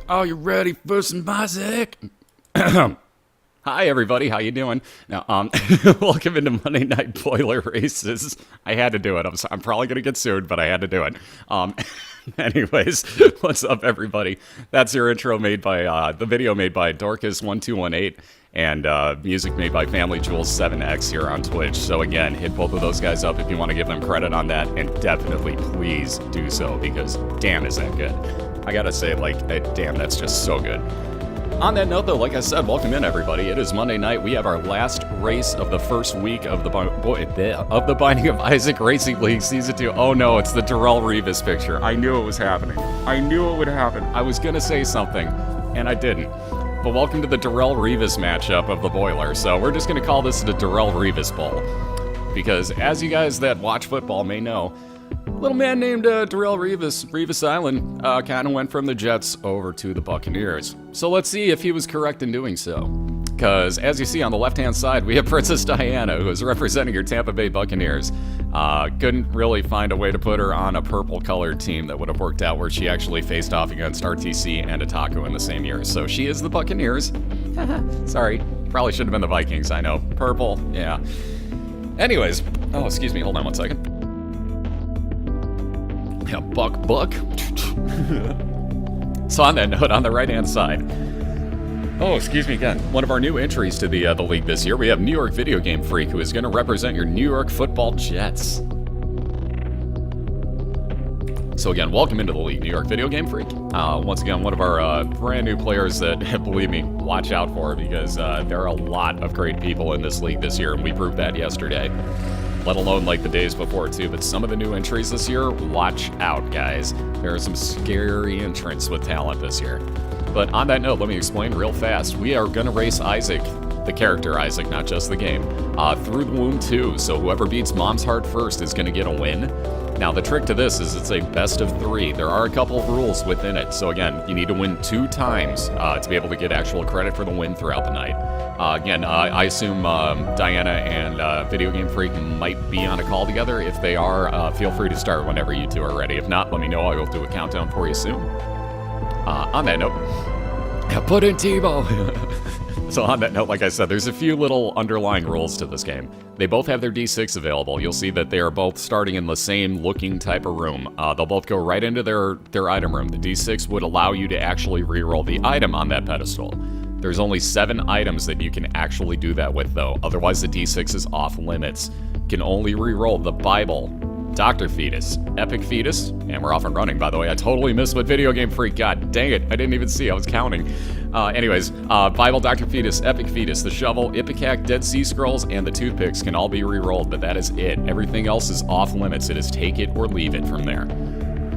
Are you ready for some Isaac? Hi everybody, how you doing? Now, welcome into Monday Night Boiler Races. I had to do it. I'm probably gonna get sued, but I had to do it. Anyways, what's up everybody? That's your intro made by, the video made by Dorcas1218 and music made by Family Jewels 7X here on Twitch. So again, hit both of those guys up if you want to give them credit on that, and definitely please do so because damn is that good. I gotta say, like, damn, that's just so good. On that note, though, like I said, welcome in, everybody. It is Monday night. We have our last race of the first week of the Binding of Isaac Racing League Season 2. Oh no, it's the Darrell Revis picture. I knew it was happening. I knew it would happen. I was gonna say something, and I didn't. But welcome to the Darrell Revis matchup of the Boiler. So we're just gonna call this the Darrell Revis Bowl. Because as you guys that watch football may know, a little man named Darrell Revis Island, kind of went from the Jets over to the Buccaneers. So let's see if he was correct in doing so. Because as you see on the left-hand side, we have PrincezzxDiana, who is representing your Tampa Bay Buccaneers. Couldn't really find a way to put her on a purple-colored team that would have worked out where she actually faced off against RTC and Ataku in the same year. So she is the Buccaneers. Sorry, probably should have been the Vikings, I know. Purple, yeah. Anyways, oh, excuse me, hold on one second. Yeah, buck. So on that note, on the right-hand side, oh, excuse me again, one of our new entries to the league this year, we have NYVideoGameFreak, who is going to represent your New York Football Jets. So again, welcome into the league, NYVideoGameFreak. Once again, one of our brand new players that, believe me, watch out for, because there are a lot of great people in this league this year, and we proved that yesterday. Let alone like the days before too, but some of the new entries this year, watch out guys. There are some scary entrants with talent this year. But on that note, let me explain real fast. We are gonna race Isaac, the character Isaac, not just the game, through the womb too. So whoever beats Mom's Heart first is gonna get a win. Now the trick to this is it's a best of 3. There are a couple of rules within it. So again, you need to win 2 times to be able to get actual credit for the win throughout the night. Again, I assume Diana and VideoGameFreak might be on a call together. If they are, feel free to start whenever you two are ready. If not, let me know. I will do a countdown for you soon. On that note, put in Tebow. So on that note, like I said, there's a few little underlying rules to this game. They both have their D6 available. You'll see that they are both starting in the same looking type of room. They'll both go right into their item room. The D6 would allow you to actually reroll the item on that pedestal. There's only 7 items that you can actually do that with, though. Otherwise, the D6 is off limits. You can only re-roll the Bible, Dr. Fetus, Epic Fetus, and we're off and running, by the way. I totally missed what VideoGameFreak got. Dang it, I didn't even see. I was counting. Anyways, Bible, Dr. Fetus, Epic Fetus, the Shovel, Ipecac, Dead Sea Scrolls, and the Toothpicks can all be re-rolled, but that is it. Everything else is off limits. It is take it or leave it from there.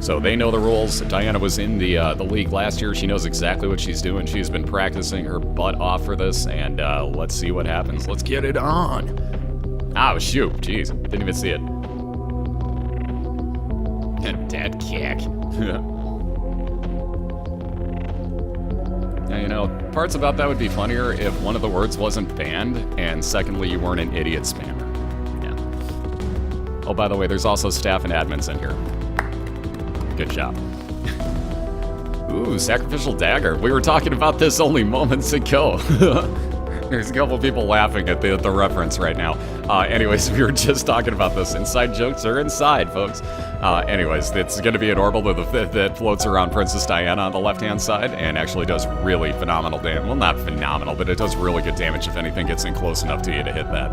So they know the rules. Diana was in the league last year. She knows exactly what she's doing. She's been practicing her butt off for this, and let's see what happens. Let's get it on. Oh, shoot. Jeez. Didn't even see it. Dead kick. Now, you know, parts about that would be funnier if one of the words wasn't banned, and secondly, you weren't an idiot spammer. Yeah. Oh, by the way, there's also staff and admins in here. Good job. Ooh, sacrificial dagger. We were talking about this only moments ago. There's a couple people laughing at the reference right now. Anyways, we were just talking about this. Inside jokes are inside, folks. Anyways, it's going to be an orbital that floats around PrincezzxDiana on the left-hand side and actually does really phenomenal damage. Well, not phenomenal, but it does really good damage if anything gets in close enough to you to hit that.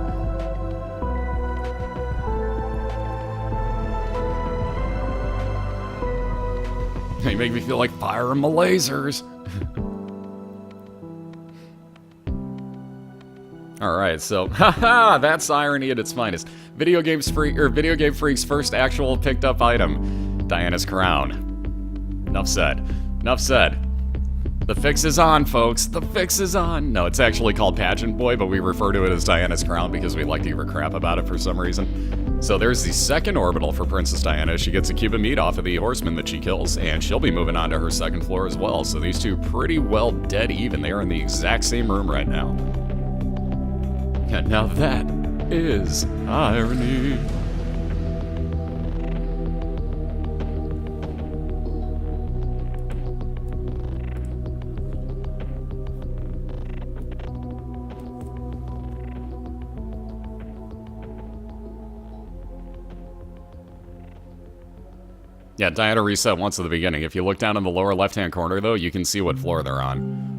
You make me feel like firing my lasers. Alright, so, haha, that's irony at its finest. VideoGameFreak's first actual picked up item, Diana's crown. Enough said. Enough said. The fix is on, folks. The fix is on. No, it's actually called Pageant Boy, but we refer to it as Diana's crown because we like to give her crap about it for some reason. So there's the second orbital for PrincezzDiana. She gets a cube of meat off of the horseman that she kills, and she'll be moving on to her second floor as well. So these two pretty well dead even. They are in the exact same room right now. And now that is irony. Yeah, Diana reset once at the beginning. If you look down in the lower left-hand corner, though, you can see what floor they're on.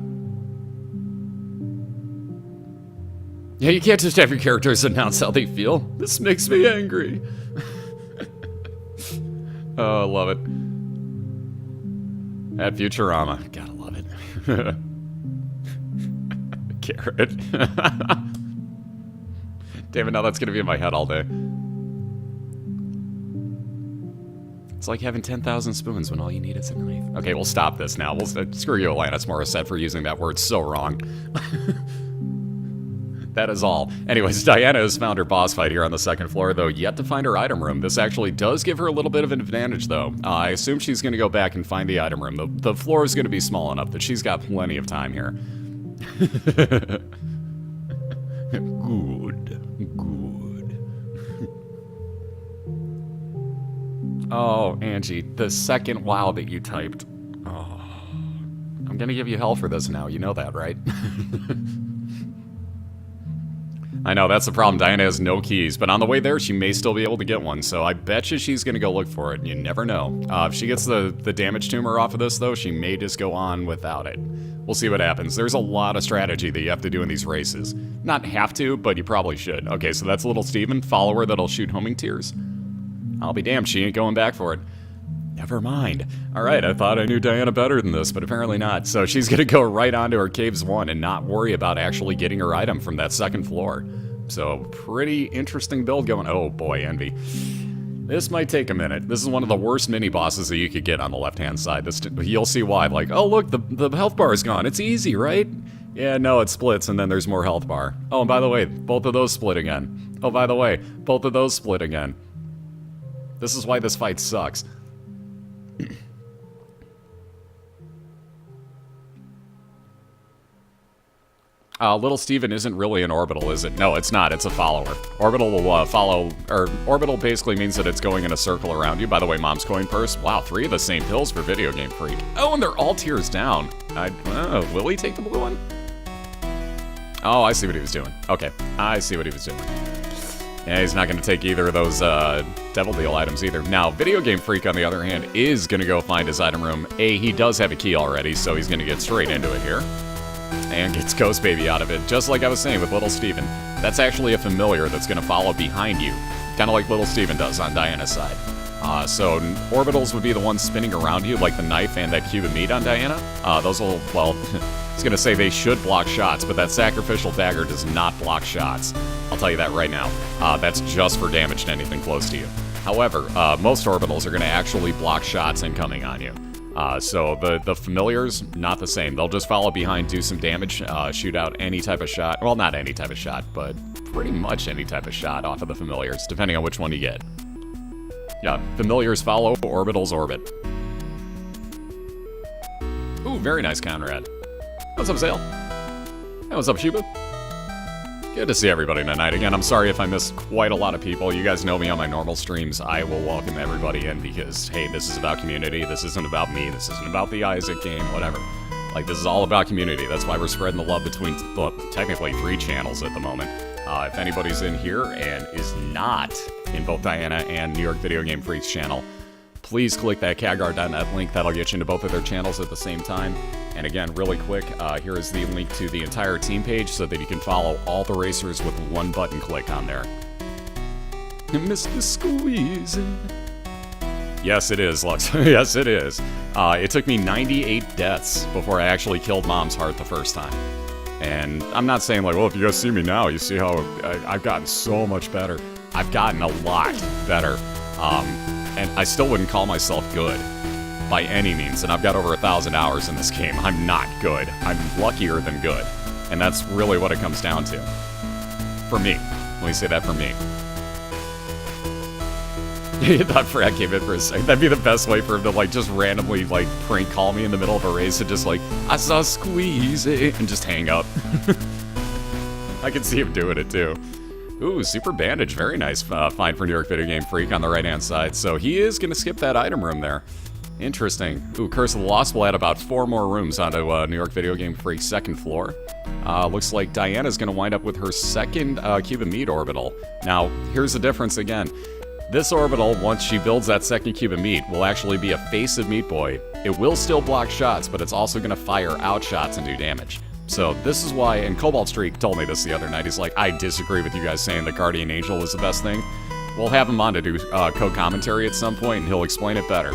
Yeah, you can't just have your characters announce how they feel. This makes me angry. Oh, I love it. At Futurama. Gotta love it. Carrot. Damn it, now that's gonna be in my head all day. It's like having 10,000 spoons when all you need is a knife. Okay, we'll stop this now. We'll screw you, Alanis Morissette, for using that word so wrong. That is all. Anyways, Diana has found her boss fight here on the second floor, though yet to find her item room. This actually does give her a little bit of an advantage, though. I assume she's going to go back and find the item room. The floor is going to be small enough that she's got plenty of time here. Good. Oh, Angie, the second wow that you typed. Oh, I'm going to give you hell for this now. You know that, right? I know, that's the problem. Diana has no keys, but on the way there, she may still be able to get one, so I bet you she's going to go look for it. You never know. If she gets the damage tumor off of this, though, she may just go on without it. We'll see what happens. There's a lot of strategy that you have to do in these races. Not have to, but you probably should. Okay, so that's little Steven, follower that'll shoot homing tears. I'll be damned, she ain't going back for it. Never mind. Alright, I thought I knew Diana better than this, but apparently not. So she's gonna go right onto her Caves 1 and not worry about actually getting her item from that second floor. So, pretty interesting build going. Oh boy, Envy. This might take a minute. This is one of the worst mini-bosses that you could get on the left-hand side. You'll see why. Like, oh look, the health bar is gone. It's easy, right? Yeah, no, it splits and then there's more health bar. Oh, and by the way, both of those split again. Oh, by the way, both of those split again. This is why this fight sucks. Little Steven isn't really an orbital, is it? No, it's not. It's a follower. Orbital will follow, or orbital basically means that it's going in a circle around you. By the way, Mom's coin purse. Wow, 3 of the same pills for Video Game Freak. Oh, and they're all tiers down. Will he take the blue one? Oh, I see what he was doing. Okay, I see what he was doing. Yeah, he's not going to take either of those Devil Deal items either. Now, Video Game Freak, on the other hand, is going to go find his item room. He does have a key already, so he's going to get straight into it here. And gets Ghost Baby out of it, just like I was saying with Little Steven. That's actually a familiar that's going to follow behind you, kind of like Little Steven does on Diana's side. So orbitals would be the ones spinning around you, like the knife and that cube of meat on Diana. Those will, well, I was going to say they should block shots, but that sacrificial dagger does not block shots. I'll tell you that right now. That's just for damage to anything close to you. However, most orbitals are going to actually block shots incoming on you. So the familiars, not the same. They'll just follow behind, do some damage, shoot out any type of shot. Well, not any type of shot, but pretty much any type of shot off of the familiars, depending on which one you get. Yeah, familiars follow, orbitals orbit. Ooh, very nice Conrad. What's up, Zale? Hey, what's up, Shiba? Good to see everybody tonight. Again, I'm sorry if I missed quite a lot of people. You guys know me on my normal streams. I will welcome everybody in because, hey, this is about community. This isn't about me. This isn't about the Isaac game, whatever. Like, this is all about community. That's why we're spreading the love between, well, technically 3 channels at the moment. If anybody's in here and is not in both Diana and New York Video Game Freak's channel, please click that Khadgar.net link. That'll get you into both of their channels at the same time. And again, really quick, here is the link to the entire team page so that you can follow all the racers with one button click on there. Mr. Squeezing. Yes, it is, Lux. Yes, it is. It took me 98 deaths before I actually killed Mom's heart the first time. And I'm not saying like, well, if you guys see me now, you see how I've gotten so much better. I've gotten a lot better. And I still wouldn't call myself good by any means, and I've got over 1,000 hours in this game. I'm not good. I'm luckier than good, and that's really what it comes down to. For me. Let me say that for me. You thought Frag came in for a second. That'd be the best way for him to, like, just randomly, like, prank call me in the middle of a race and just, like, I saw Squeeze it, and just hang up. I can see him doing it, too. Ooh, Super Bandage. Very nice find for New York Video Game Freak on the right-hand side. So he is going to skip that item room there. Interesting. Ooh, Curse of the Lost will add about 4 more rooms onto New York Video Game Freak's second floor. Looks like Diana's going to wind up with her second Cube of Meat orbital. Now, here's the difference again. This orbital, once she builds that second cube of meat, will actually be a face of Meat Boy. It will still block shots, but it's also going to fire out shots and do damage. So this is why, and Cobalt Streak told me this the other night, he's like, I disagree with you guys saying the Guardian Angel is the best thing. We'll have him on to do co-commentary at some point, and he'll explain it better.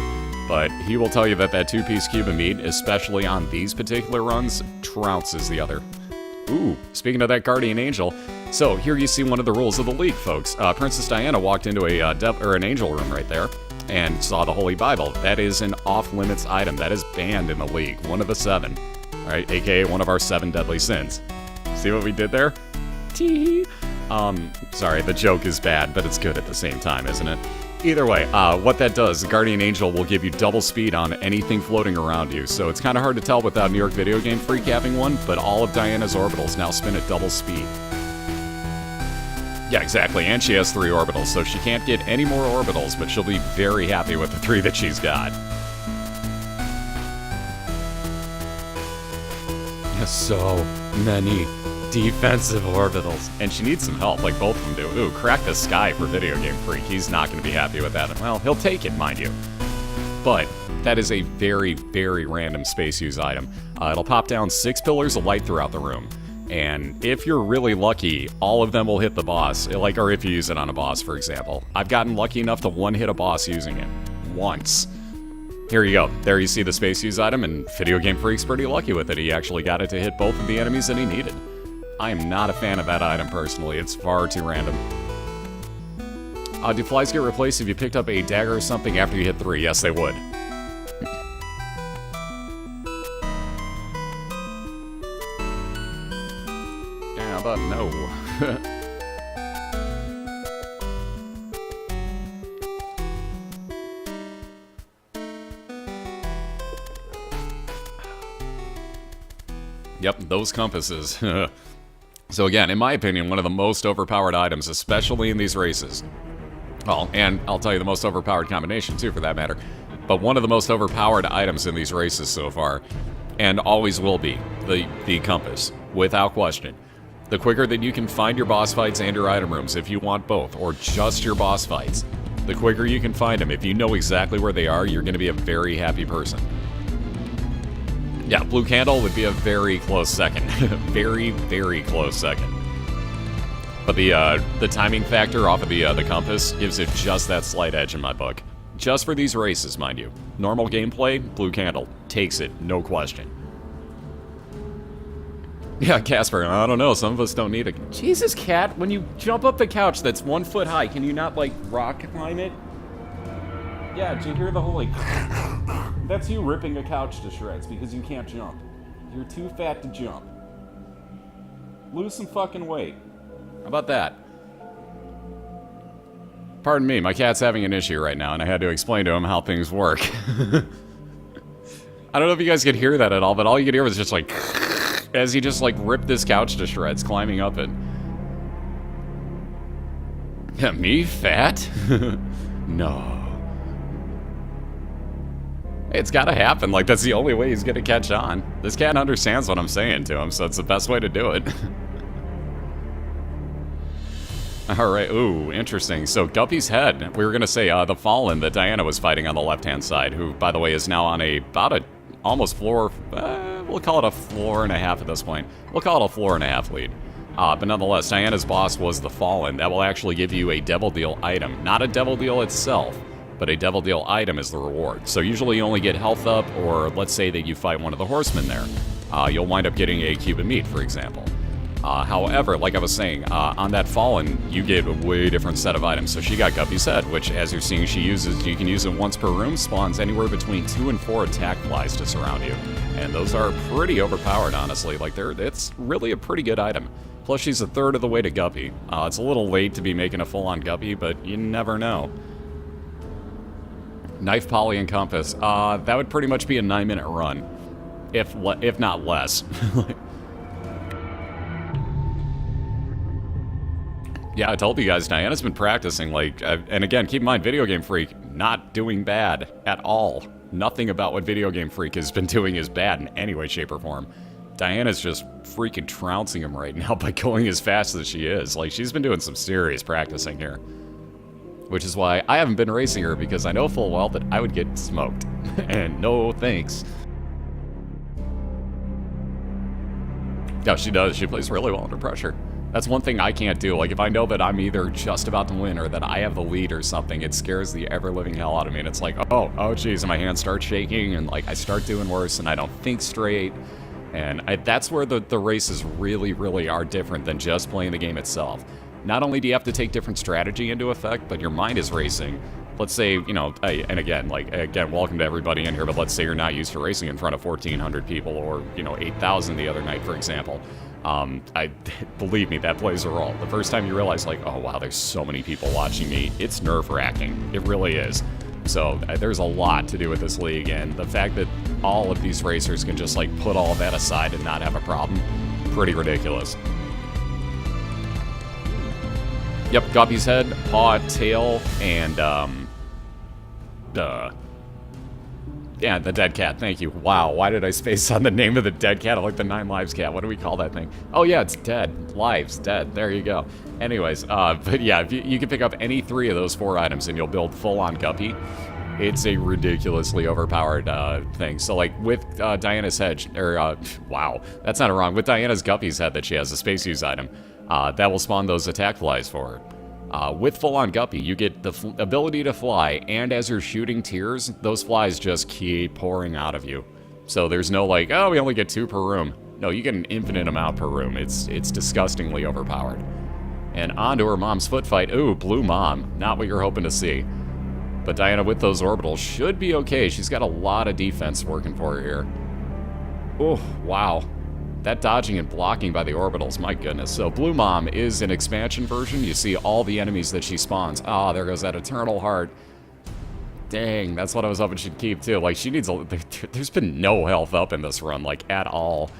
But he will tell you that that two-piece cube of meat, especially on these particular runs, trounces the other. Ooh, speaking of that Guardian Angel, so here you see one of the rules of the league, folks. PrincezzxDiana walked into an angel room right there and saw the Holy Bible. That is an off-limits item. That is banned in the league. One of the 7. All right, aka one of our 7 deadly sins. See what we did there? Tee. Sorry, the joke is bad, but it's good at the same time, isn't it? Either way, what that does, the Guardian Angel will give you double speed on anything floating around you, so it's kind of hard to tell without NYVideoGameFreak having one, but all of Diana's orbitals now spin at double speed. Yeah, exactly, and she has 3 orbitals, so she can't get any more orbitals, but she'll be very happy with the 3 that she's got. So many defensive orbitals. And she needs some help, like both of them do. Ooh, Crack the Sky for VideoGameFreak. He's not going to be happy with that. Well, he'll take it, mind you. But that is a very, very random space use item. It'll pop down 6 pillars of light throughout the room. And if you're really lucky, all of them will hit the boss. Like, or if you use it on a boss, for example. I've gotten lucky enough to one-hit a boss using it. Once. Here you go. There you see the space use item, and VideoGameFreak's pretty lucky with it. He actually got it to hit both of the enemies that he needed. I am not a fan of that item personally. It's far too random. Do flies get replaced if you picked up a dagger or something after you hit 3? Yes, they would. Yeah, but no. Yep, those compasses. So again, in my opinion, one of the most overpowered items, especially in these races. Well, and I'll tell you the most overpowered combination too, for that matter. But one of the most overpowered items in these races so far, and always will be, the compass, without question. The quicker that you can find your boss fights and your item rooms, if you want both, or just your boss fights, the quicker you can find them. If you know exactly where they are, you're going to be a very happy person. Yeah, Blue Candle would be a very close second. Very, very close second. But the timing factor off of the compass gives it just that slight edge in my book. Just for these races, mind you. Normal gameplay, Blue Candle takes it, no question. Yeah, Casper, I don't know, some of us don't need it. Jesus, cat, when you jump up the couch that's 1 foot high, can you not, like, rock climb it? Yeah, did you hear the whole, like... That's you ripping a couch to shreds because you can't jump. You're too fat to jump. Lose some fucking weight. How about that? Pardon me, my cat's having an issue right now, and I had to explain to him how things work. I don't know if you guys could hear that at all, but all you could hear was just like... as he just, like, ripped this couch to shreds, climbing up it. Yeah, me? Fat? No. It's gotta happen, like, that's the only way he's gonna catch on. This cat understands what I'm saying to him, so it's the best way to do it. Alright, ooh, interesting. So, Guppy's head, we were gonna say, the Fallen that Diana was fighting on the left-hand side, who, by the way, is now on about a almost floor, we'll call it a floor and a half at this point. We'll call it a floor and a half lead. But nonetheless, Diana's boss was the Fallen. That will actually give you a Devil Deal item. Not a Devil Deal itself, but a Devil Deal item is the reward. So usually you only get health up, or let's say that you fight one of the horsemen there. You'll wind up getting a cube of meat, for example. However, like I was saying, on that Fallen, you get a way different set of items. So she got Guppy's head, which, as you're seeing, she uses. You can use it once per room, spawns anywhere between 2 and 4 attack flies to surround you. And those are pretty overpowered, honestly. Like, it's really a pretty good item. Plus, she's a third of the way to Guppy. It's a little late to be making a full-on Guppy, but you never know. Knife, Poly, and Compass. That would pretty much be a 9-minute run, if not less. Yeah, I told you guys, Diana's been practicing, like, and again, keep in mind, VideoGameFreak, not doing bad at all. Nothing about what VideoGameFreak has been doing is bad in any way, shape, or form. Diana's just freaking trouncing him right now by going as fast as she is. Like, she's been doing some serious practicing here. which is why I haven't been racing her, because I know full well that I would get smoked. And no thanks. Yeah, she does. She plays really well under pressure. That's one thing I can't do. Like, if I know that I'm either just about to win or that I have the lead or something, it scares the ever-living hell out of me. And it's like, oh geez, and my hands start shaking, and like I start doing worse, and I don't think straight. And that's where the races really, really are different than just playing the game itself. Not only do you have to take different strategy into effect, but your mind is racing. Let's say, you know, and again, welcome to everybody in here, but let's say you're not used to racing in front of 1,400 people or, you know, 8,000 the other night, for example. Believe me, that plays a role. The first time you realize, like, oh wow, there's so many people watching me, it's nerve-wracking. It really is. So there's a lot to do with this league, and the fact that all of these racers can just like put all of that aside and not have a problem, pretty ridiculous. Yep, Guppy's head, paw, tail, and yeah, the dead cat, thank you. Wow, why did I space on the name of the dead cat? I like the 9 lives cat. What do we call that thing? Oh yeah, it's dead. Lives, dead. There you go. Anyways, but yeah, if you can pick up any 3 of those 4 items and you'll build full-on Guppy. It's a ridiculously overpowered thing. So like with Diana's head, or wow, that's not wrong. With Diana's Guppy's head that she has, a space use item, that will spawn those attack flies for her. With full-on Guppy, you get the ability to fly, and as you're shooting tiers, those flies just keep pouring out of you. So there's no like, oh, we only get 2 per room. No, you get an infinite amount per room. It's disgustingly overpowered. And onto her mom's foot fight. Ooh, blue mom. Not what you're hoping to see. But Diana with those orbitals should be okay. She's got a lot of defense working for her here. Oh, wow. That dodging and blocking by the orbitals, my goodness. So Blue Mom is an expansion version. You see all the enemies that she spawns. Ah, there goes that Eternal Heart. Dang, that's what I was hoping she'd keep too. Like, she needs a... There's been no health up in this run, like, at all.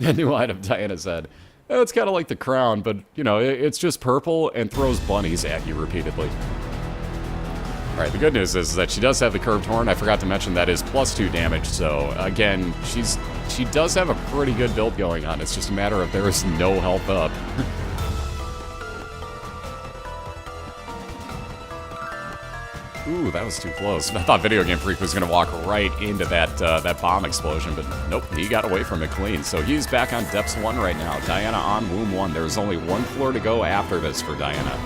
A new item, Diana said. Oh, it's kind of like the crown, but, you know, it's just purple and throws bunnies at you repeatedly. Alright, the good news is that she does have the curved horn. I forgot to mention that is +2 damage, so again, she does have a pretty good build going on. It's just a matter of there is no health up. Ooh, that was too close. I thought VideoGameFreak was going to walk right into that bomb explosion, but nope, he got away from it clean. So he's back on Depths 1 right now. Diana on Womb 1. There's only 1 floor to go after this for Diana.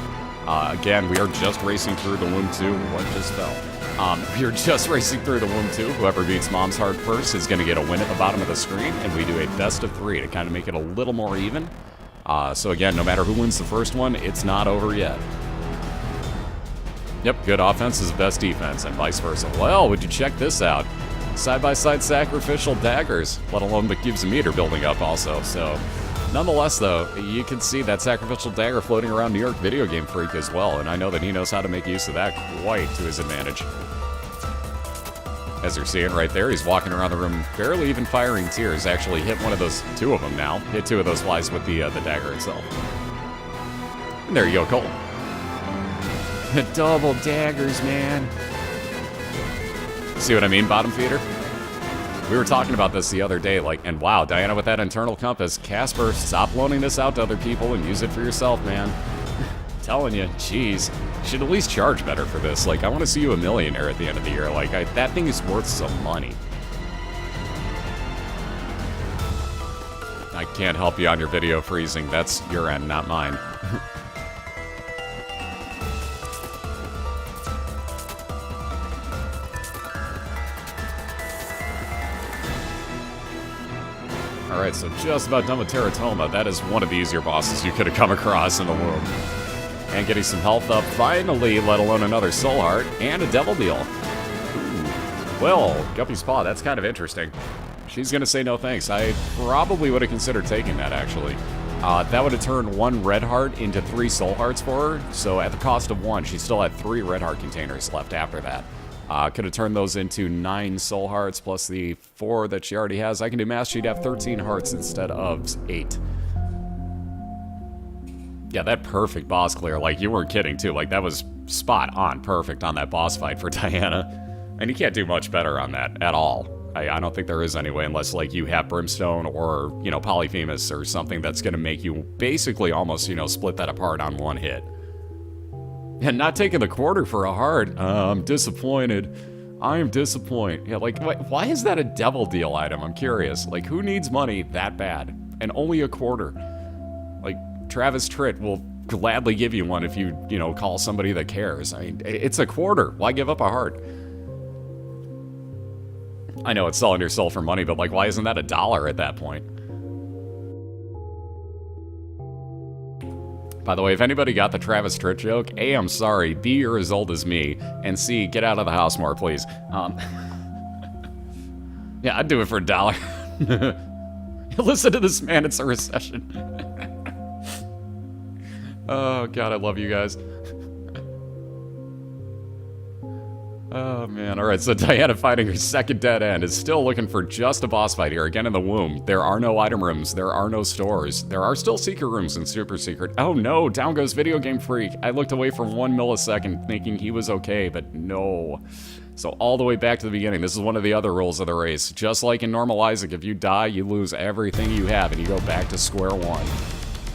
Again, we are just racing through the Womb 2. What just fell? We are just racing through the Womb 2. Whoever beats Mom's Heart first is going to get a win at the bottom of the screen, and we do a best of 3 to kind of make it a little more even. So again, no matter who wins the first one, it's not over yet. Yep, good offense is best defense, and vice versa. Well, would you check this out? Side-by-side sacrificial daggers, let alone the gives a meter building up also, so... Nonetheless, though, you can see that sacrificial dagger floating around New York VideoGameFreak as well, and I know that he knows how to make use of that quite to his advantage. As you're seeing right there, he's walking around the room barely even firing tiers. Actually hit one of those, 2 of them now. Hit 2 of those flies with the dagger itself. And there you go, Cole. Double daggers, man. See what I mean, bottom feeder? We were talking about this the other day, like, and wow, Diana with that internal compass. Casper, stop loaning this out to other people and use it for yourself, man. Telling you, jeez. You should at least charge better for this. Like, I want to see you a millionaire at the end of the year. Like, that thing is worth some money. I can't help you on your video freezing. That's your end, not mine. Alright, so just about done with Teratoma. That is one of the easier bosses you could have come across in the Womb. And getting some health up finally, let alone another Soul Heart, and a Devil Deal. Ooh. Well, Guppy's Paw, that's kind of interesting. She's gonna say no thanks. I probably would have considered taking that, actually. That would have turned 1 Red Heart into 3 Soul Hearts for her, so at the cost of 1, she still had 3 Red Heart containers left after that. Could have turned those into 9 Soul Hearts plus the 4 that she already has. I can do math, she'd have 13 hearts instead of 8. Yeah, that perfect boss clear, like, you weren't kidding, too. Like, that was spot on perfect on that boss fight for Diana. And you can't do much better on that, at all. I don't think there is anyway, unless like you have Brimstone or, you know, Polyphemus or something that's going to make you basically almost, you know, split that apart on one hit. And not taking the quarter for a heart. I'm disappointed. I am disappointed. Yeah, like, why is that a devil deal item? I'm curious. Like, who needs money that bad? And only a quarter. Like, Travis Tritt will gladly give you one if you know, call somebody that cares. I mean, it's a quarter. Why give up a heart? I know it's selling your soul for money, but like, why isn't that $1 at that point? By the way, if anybody got the Travis Tritt joke, A, I'm sorry, B, you're as old as me, and C, get out of the house more, please. Yeah, I'd do it for $1. Listen to this man, it's a recession. Oh, God, I love you guys. Oh, man. All right, so Diana fighting her second dead end is still looking for just a boss fight here, again in the womb. There are no item rooms. There are no stores. There are still secret rooms and super secret. Oh, no. Down goes VideoGameFreak. I looked away for 1 millisecond thinking he was okay, but no. So all the way back to the beginning. This is one of the other rules of the race. Just like in normal Isaac, if you die, you lose everything you have, and you go back to square one.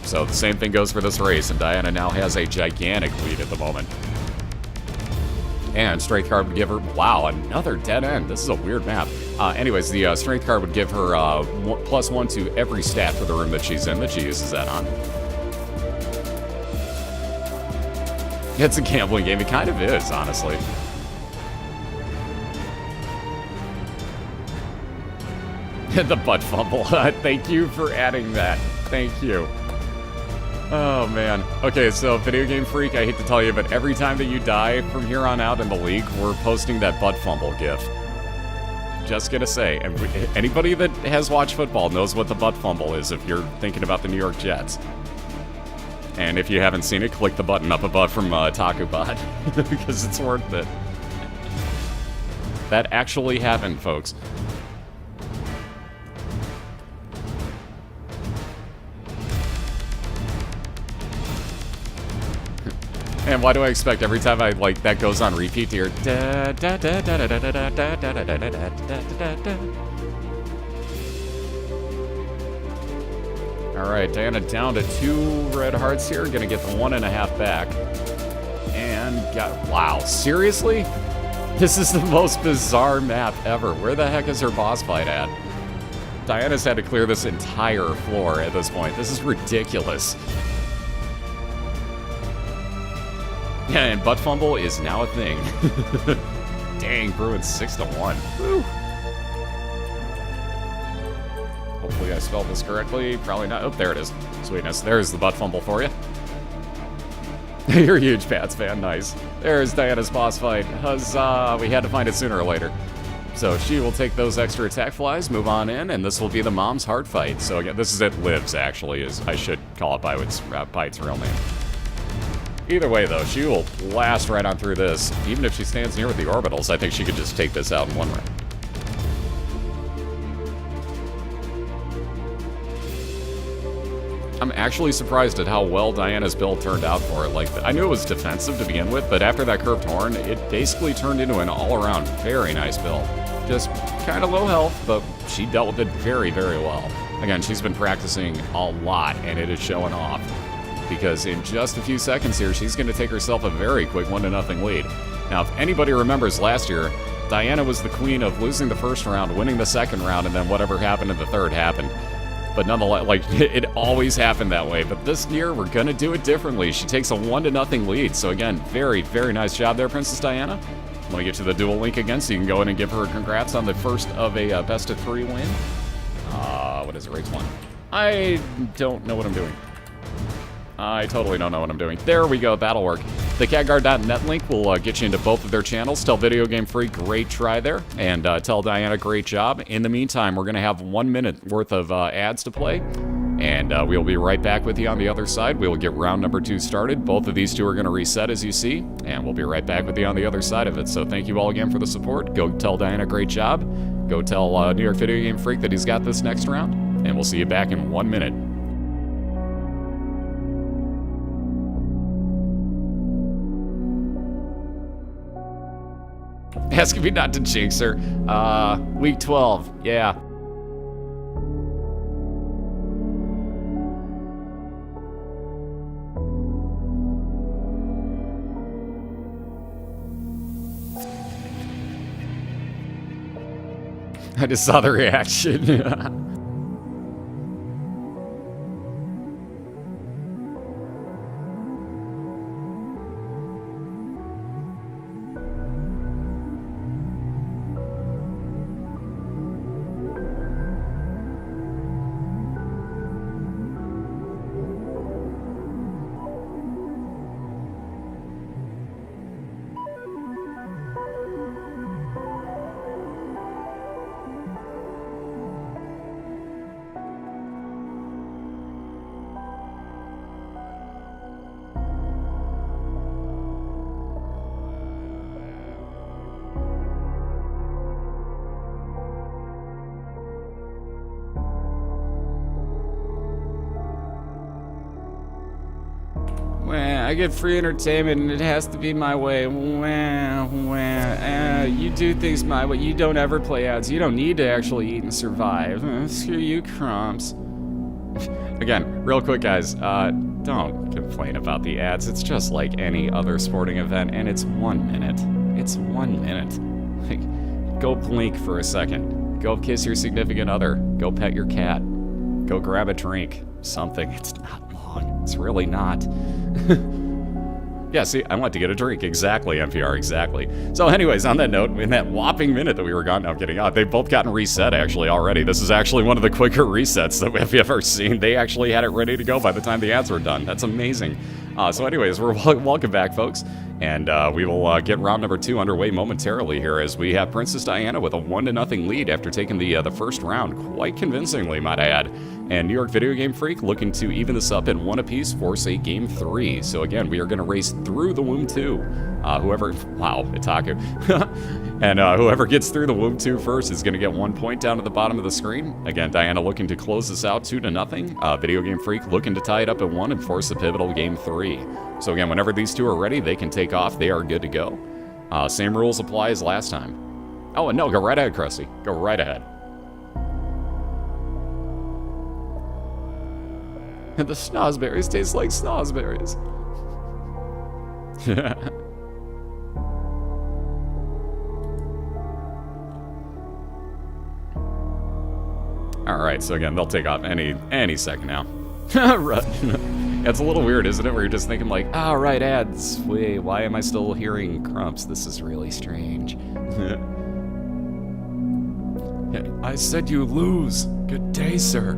So the same thing goes for this race, and Diana now has a gigantic lead at the moment. And strength card would give her, wow, another dead end. This is a weird map. Anyways, the strength card would give her +1 to every stat for the room that she's in that she uses that on. It's a gambling game. It kind of is, honestly. The butt fumble. Thank you for adding that. Thank you. Oh, man. Okay, so VideoGameFreak, I hate to tell you, but every time that you die from here on out in the league, we're posting that butt fumble gif. Just gonna say, and anybody that has watched football knows what the butt fumble is if you're thinking about the New York Jets. And if you haven't seen it, click the button up above from TakuBot, because it's worth it. That actually happened, folks. And why do I expect every time I, like, that goes on repeat to hear da da da da da da da da da da da da da da. Alright, Diana down to 2 red hearts here, gonna get the 1.5 back. And wow, seriously? This is the most bizarre map ever. Where the heck is her boss fight at? Diana's had to clear this entire floor at this point. This is ridiculous. Yeah, and butt fumble is now a thing. Dang, Bruins 6-1. Woo. Hopefully I spelled this correctly. Probably not. Oh, there it is. Sweetness. There's the butt fumble for you. You're a huge Pats fan. Nice. There's Diana's boss fight. Huzzah! We had to find it sooner or later. So she will take those extra attack flies, move on in, and this will be the mom's heart fight. So again, this is It Lives, actually, as I should call it by its real name. Either way, though, she will blast right on through this. Even if she stands near with the orbitals, I think she could just take this out in one round. I'm actually surprised at how well Diana's build turned out for her. Like, I knew it was defensive to begin with, but after that curved horn, it basically turned into an all-around very nice build. Just kind of low health, but she dealt with it very, very well. Again, she's been practicing a lot, and it is showing off. Because in just a few seconds here, she's going to take herself a very quick 1-0 lead. Now, if anybody remembers last year, Diana was the queen of losing the first round, winning the second round, and then whatever happened in the third happened. But nonetheless, like, it always happened that way. But this year, we're going to do it differently. She takes a 1-0 lead. So again, very, very nice job there, Princess Diana. I'm going to get you the dual link again, so you can go in and give her congrats on the first of a best-of-3 win. What is it, race 1? I don't know what I'm doing. I totally don't know what I'm doing. There we go, that'll work. The catguard.net link will get you into both of their channels. Tell VideoGameFreak, great try there. And tell Diana, great job. In the meantime, we're going to have 1 minute worth of ads to play. And we'll be right back with you on the other side. We'll get round number 2 started. Both of these two are going to reset, as you see. And we'll be right back with you on the other side of it. So thank you all again for the support. Go tell Diana, great job. Go tell New York Video Game Freak that he's got this next round. And we'll see you back in 1 minute. Asking me not to jinx her. Week 12, yeah. I just saw the reaction. I get free entertainment and it has to be my way. You do things my way. You don't ever play ads. You don't need to actually eat and survive. Screw you, crumbs. Again, real quick, guys. Don't complain about the ads. It's just like any other sporting event, and it's 1 minute. It's 1 minute. Like, go blink for a second. Go kiss your significant other. Go pet your cat. Go grab a drink. Something. It's not long. It's really not. Yeah, see, I went to get a drink. Exactly, NPR, exactly. So anyways, on that note, in that whopping minute that we were gone, no, I'm kidding. They've both gotten reset, actually, already. This is actually one of the quicker resets that we've ever seen. They actually had it ready to go by the time the ads were done. That's amazing. So anyways, we're welcome back, folks. And we will get round number 2 underway momentarily here as we have PrincezzxDiana with a 1-0 lead after taking the first round quite convincingly, might I add. And NYVideoGameFreak looking to even this up in 1 apiece for, say, game 3. So again, we are going to race through the womb 2. Wow, Itaku. And whoever gets through the womb 2 first is going to get 1 point down at the bottom of the screen. Again, Diana looking to close this out 2-0. Video Game Freak looking to tie it up at 1 and force the pivotal game 3. So again, whenever these two are ready, they can take off. They are good to go. Same rules apply as last time. Oh, and no, go right ahead, Krusty. Go right ahead. And the snozberries taste like snozberries. Alright, so again, they'll take off any second now. Right. It's a little weird, isn't it? Where you're just thinking like, right, ads. Wait, why am I still hearing crumps? This is really strange. I said you lose. Good day, sir.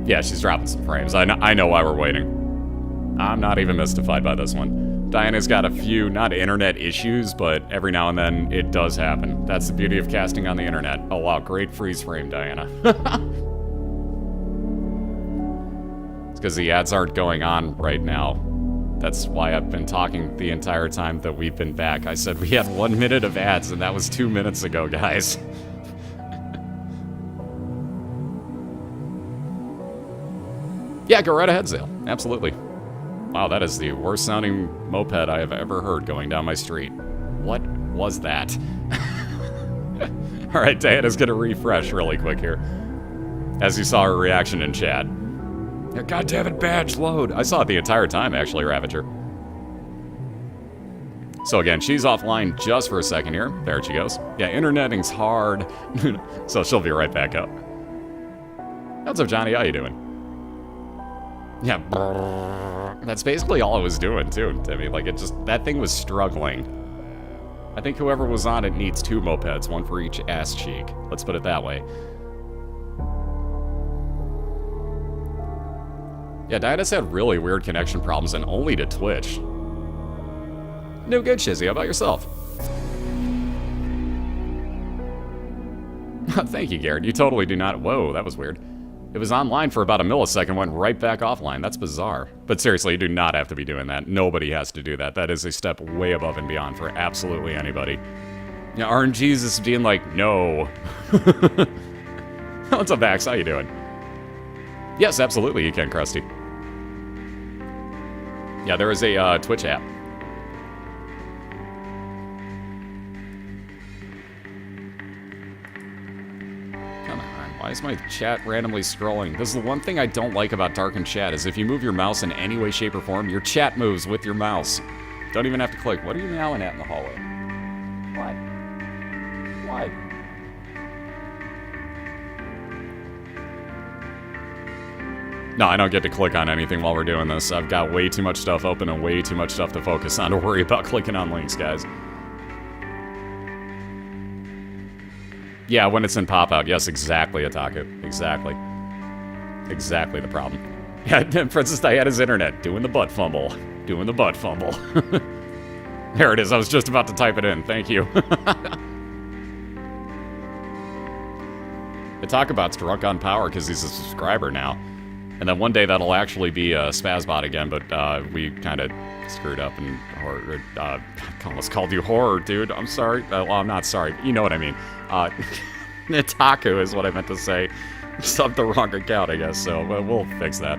Yeah, she's dropping some frames. I know why we're waiting. I'm not even mystified by this one. Diana's got a few, not internet issues, but every now and then it does happen. That's the beauty of casting on the internet. Oh wow, great freeze frame, Diana. It's because the ads aren't going on right now. That's why I've been talking the entire time that we've been back. I said we had 1 minute of ads, and that was 2 minutes ago, guys. Yeah, go right ahead, Zale. Absolutely. Wow, that is the worst sounding moped I have ever heard going down my street. What was that? Alright, Diana's gonna refresh really quick here. As you saw her reaction in chat. Yeah, goddammit, badge load. I saw it the entire time, actually, Ravager. So again, she's offline just for a second here. There she goes. Yeah, interneting's hard. So she'll be right back up. What's up, Johnny? How you doing? Yeah, that's basically all I was doing, too, Timmy. Like, that thing was struggling. I think whoever was on it needs 2 mopeds, 1 for each ass cheek. Let's put it that way. Yeah, Diana's had really weird connection problems and only to Twitch. No good, Shizzy. How about yourself? Thank you, Garrett. You totally do not... Whoa, that was weird. It was online for about a millisecond, went right back offline. That's bizarre. But seriously, you do not have to be doing that. Nobody has to do that. That is a step way above and beyond for absolutely anybody. Yeah, RNG's is being like, no. What's up, Vax? How you doing? Yes, absolutely you can, Krusty. Yeah, there is a Twitch app. Why is my chat randomly scrolling? This is the one thing I don't like about darkened chat, is if you move your mouse in any way, shape, or form, your chat moves with your mouse. Don't even have to click. What are you meowing at in the hallway? What? No, I don't get to click on anything while we're doing this. I've got way too much stuff open and way too much stuff to focus on to worry about clicking on links, guys. Yeah, when it's in pop-out. Yes, exactly, Otaku. Exactly. Exactly the problem. Yeah, PrincezzxDiana's internet. Doing the butt fumble. Doing the butt fumble. There it is. I was just about to type it in. Thank you. Otakubot's drunk on power because he's a subscriber now. And then one day that'll actually be a Spazbot again, but we kind of screwed up and I almost called you horror, dude. I'm sorry. Well, I'm not sorry. You know what I mean. Otaku is what I meant to say. Subbed the wrong account, I guess, so we'll fix that.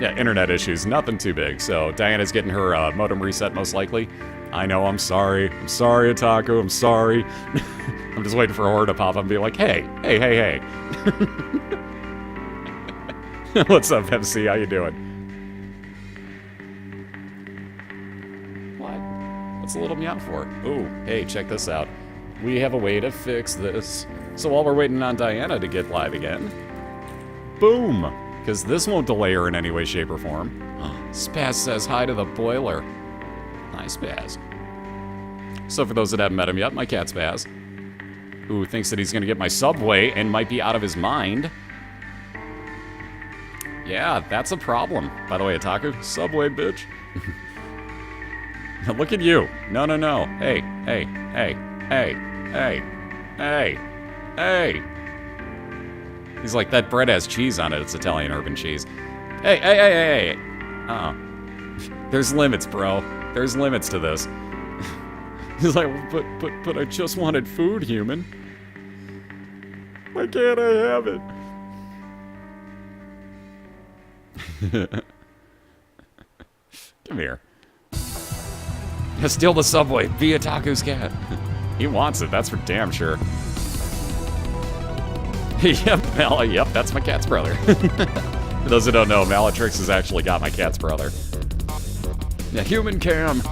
Yeah, internet issues, nothing too big. So Diana's getting her modem reset most likely. I know, I'm sorry. I'm sorry, Otaku, I'm sorry. I'm just waiting for horror to pop up and be like, hey. What's up, MC? How you doing? What? What's a little meow for? Ooh, hey, check this out. We have a way to fix this. So while we're waiting on Diana to get live again, boom! Because this won't delay her in any way, shape, or form. Spaz says hi to the BOILeR. Hi, Spaz. So for those that haven't met him yet, my cat Spaz, who thinks that he's going to get my Subway and might be out of his mind. Yeah, that's a problem. By the way, Otaku, Subway, bitch. Look at you. No. Hey. He's like, that bread has cheese on it. It's Italian urban cheese. Hey. There's limits, bro. There's limits to this. He's like, but I just wanted food, human. Why can't I have it? Come here. Steal the Subway. Be Otaku's cat. He wants it. That's for damn sure. Yep, yep, that's my cat's brother. For those who don't know, Malatrix has actually got my cat's brother. Yeah, human cam.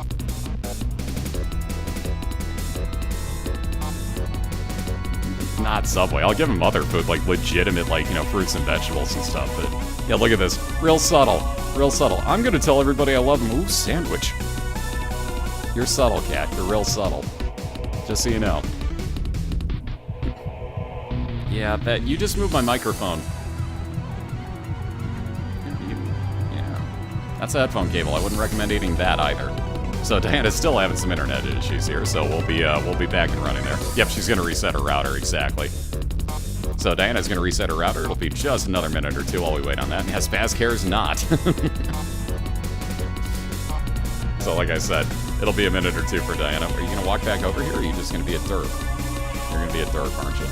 Not Subway. I'll give him other food, like legitimate, like, you know, fruits and vegetables and stuff. But yeah, look at this. Real subtle. Real subtle. I'm gonna tell everybody I love him. Ooh, sandwich. You're subtle, cat. You're real subtle. Just so you know. Yeah, that you just moved my microphone. Yeah. That's a headphone cable. I wouldn't recommend eating that either. So Diana's still having some internet issues here, so we'll be back and running there. Yep, she's gonna reset her router, exactly. So Diana's gonna reset her router. It'll be just another minute or two while we wait on that. Yeah, Spaz cares not. So like I said, it'll be a minute or two for Diana. Are you gonna walk back over here, or are you just gonna be a derp? You're gonna be a derp, aren't you?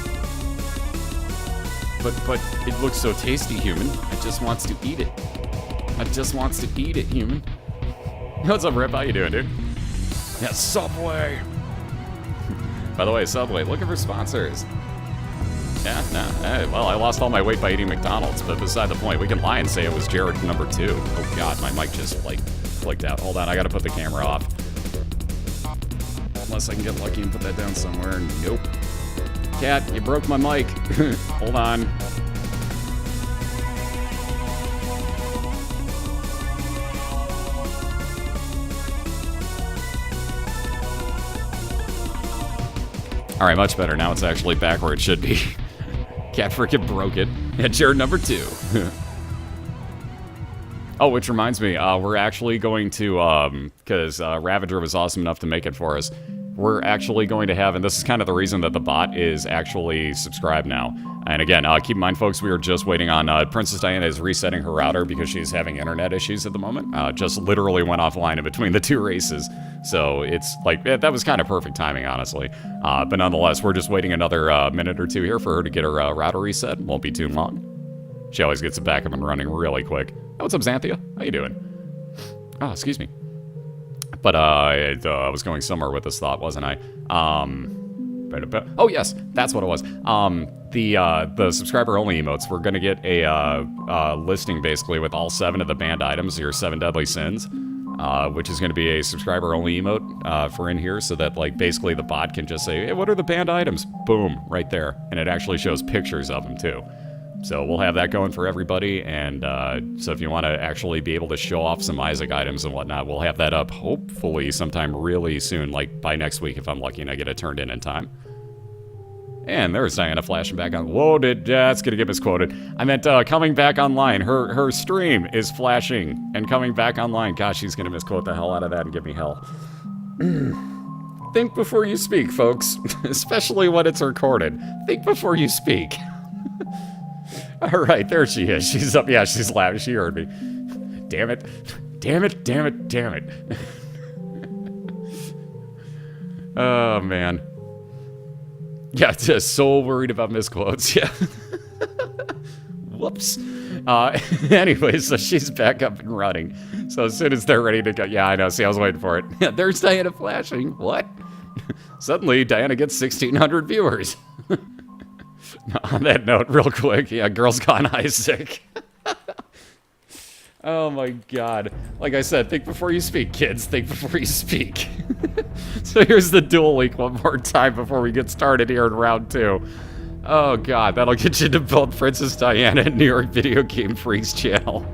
But it looks so tasty, human. I just wants to eat it. I just wants to eat it, human. What's up, Rip? How you doing, dude? Yeah, Subway. By the way, Subway, looking for sponsors. Yeah, no. Hey, well, I lost all my weight by eating McDonald's, but beside the point, we can lie and say it was Jared number 2. Oh God, my mic just like clicked out. Hold on, I gotta put the camera off. Unless I can get lucky and put that down somewhere. Nope. Cat, you broke my mic. Hold on. All right, much better. Now it's actually back where it should be. Cat freaking broke it. Yeah, Jared number 2. Oh, which reminds me, we're actually going to, because Ravager was awesome enough to make it for us, we're actually going to have, and this is kind of the reason that the bot is actually subscribed now. And again, keep in mind, folks, we are just waiting on, PrincezzxDiana is resetting her router because she's having internet issues at the moment. Just literally went offline in between the 2 races. So it's like, that was kind of perfect timing, honestly. But nonetheless, we're just waiting another minute or 2 here for her to get her router reset. Won't be too long. She always gets it back up and running really quick. Oh, what's up, Xanthia? How you doing? Oh, excuse me. But I was going somewhere with this thought, wasn't I? Oh yes, that's what it was. The subscriber-only emotes. We're gonna get a listing basically with all 7 of the banned items, your 7 deadly sins, which is gonna be a subscriber-only emote for in here, so that like basically the bot can just say, hey, what are the banned items? Boom, right there, and it actually shows pictures of them too. So we'll have that going for everybody, and so if you want to actually be able to show off some Isaac items and whatnot, we'll have that up hopefully sometime really soon, like by next week if I'm lucky and I get it turned in time. And there's Diana flashing back on. Whoa, that's gonna get misquoted. I meant coming back online. Her stream is flashing and coming back online. Gosh, she's gonna misquote the hell out of that and give me hell. Think before you speak, folks. Especially when it's recorded. Think before you speak. All right, there she is. She's up. Yeah, she's laughing. She heard me. Damn it. Damn it, damn it, damn it. Oh, man. Yeah, just so worried about misquotes. Yeah. Whoops. Anyway, so she's back up and running. So as soon as they're ready to go. Yeah, I know. See, I was waiting for it. Yeah, there's Diana flashing. What? Suddenly, Diana gets 1,600 viewers. On that note, real quick, yeah, Girls Gone Isaac. Oh my god. Like I said, think before you speak, kids. Think before you speak. So here's the dual link one more time before we get started here in round 2. Oh god, that'll get you to both PrincezzxDiana and New York Video Game Freak's channel.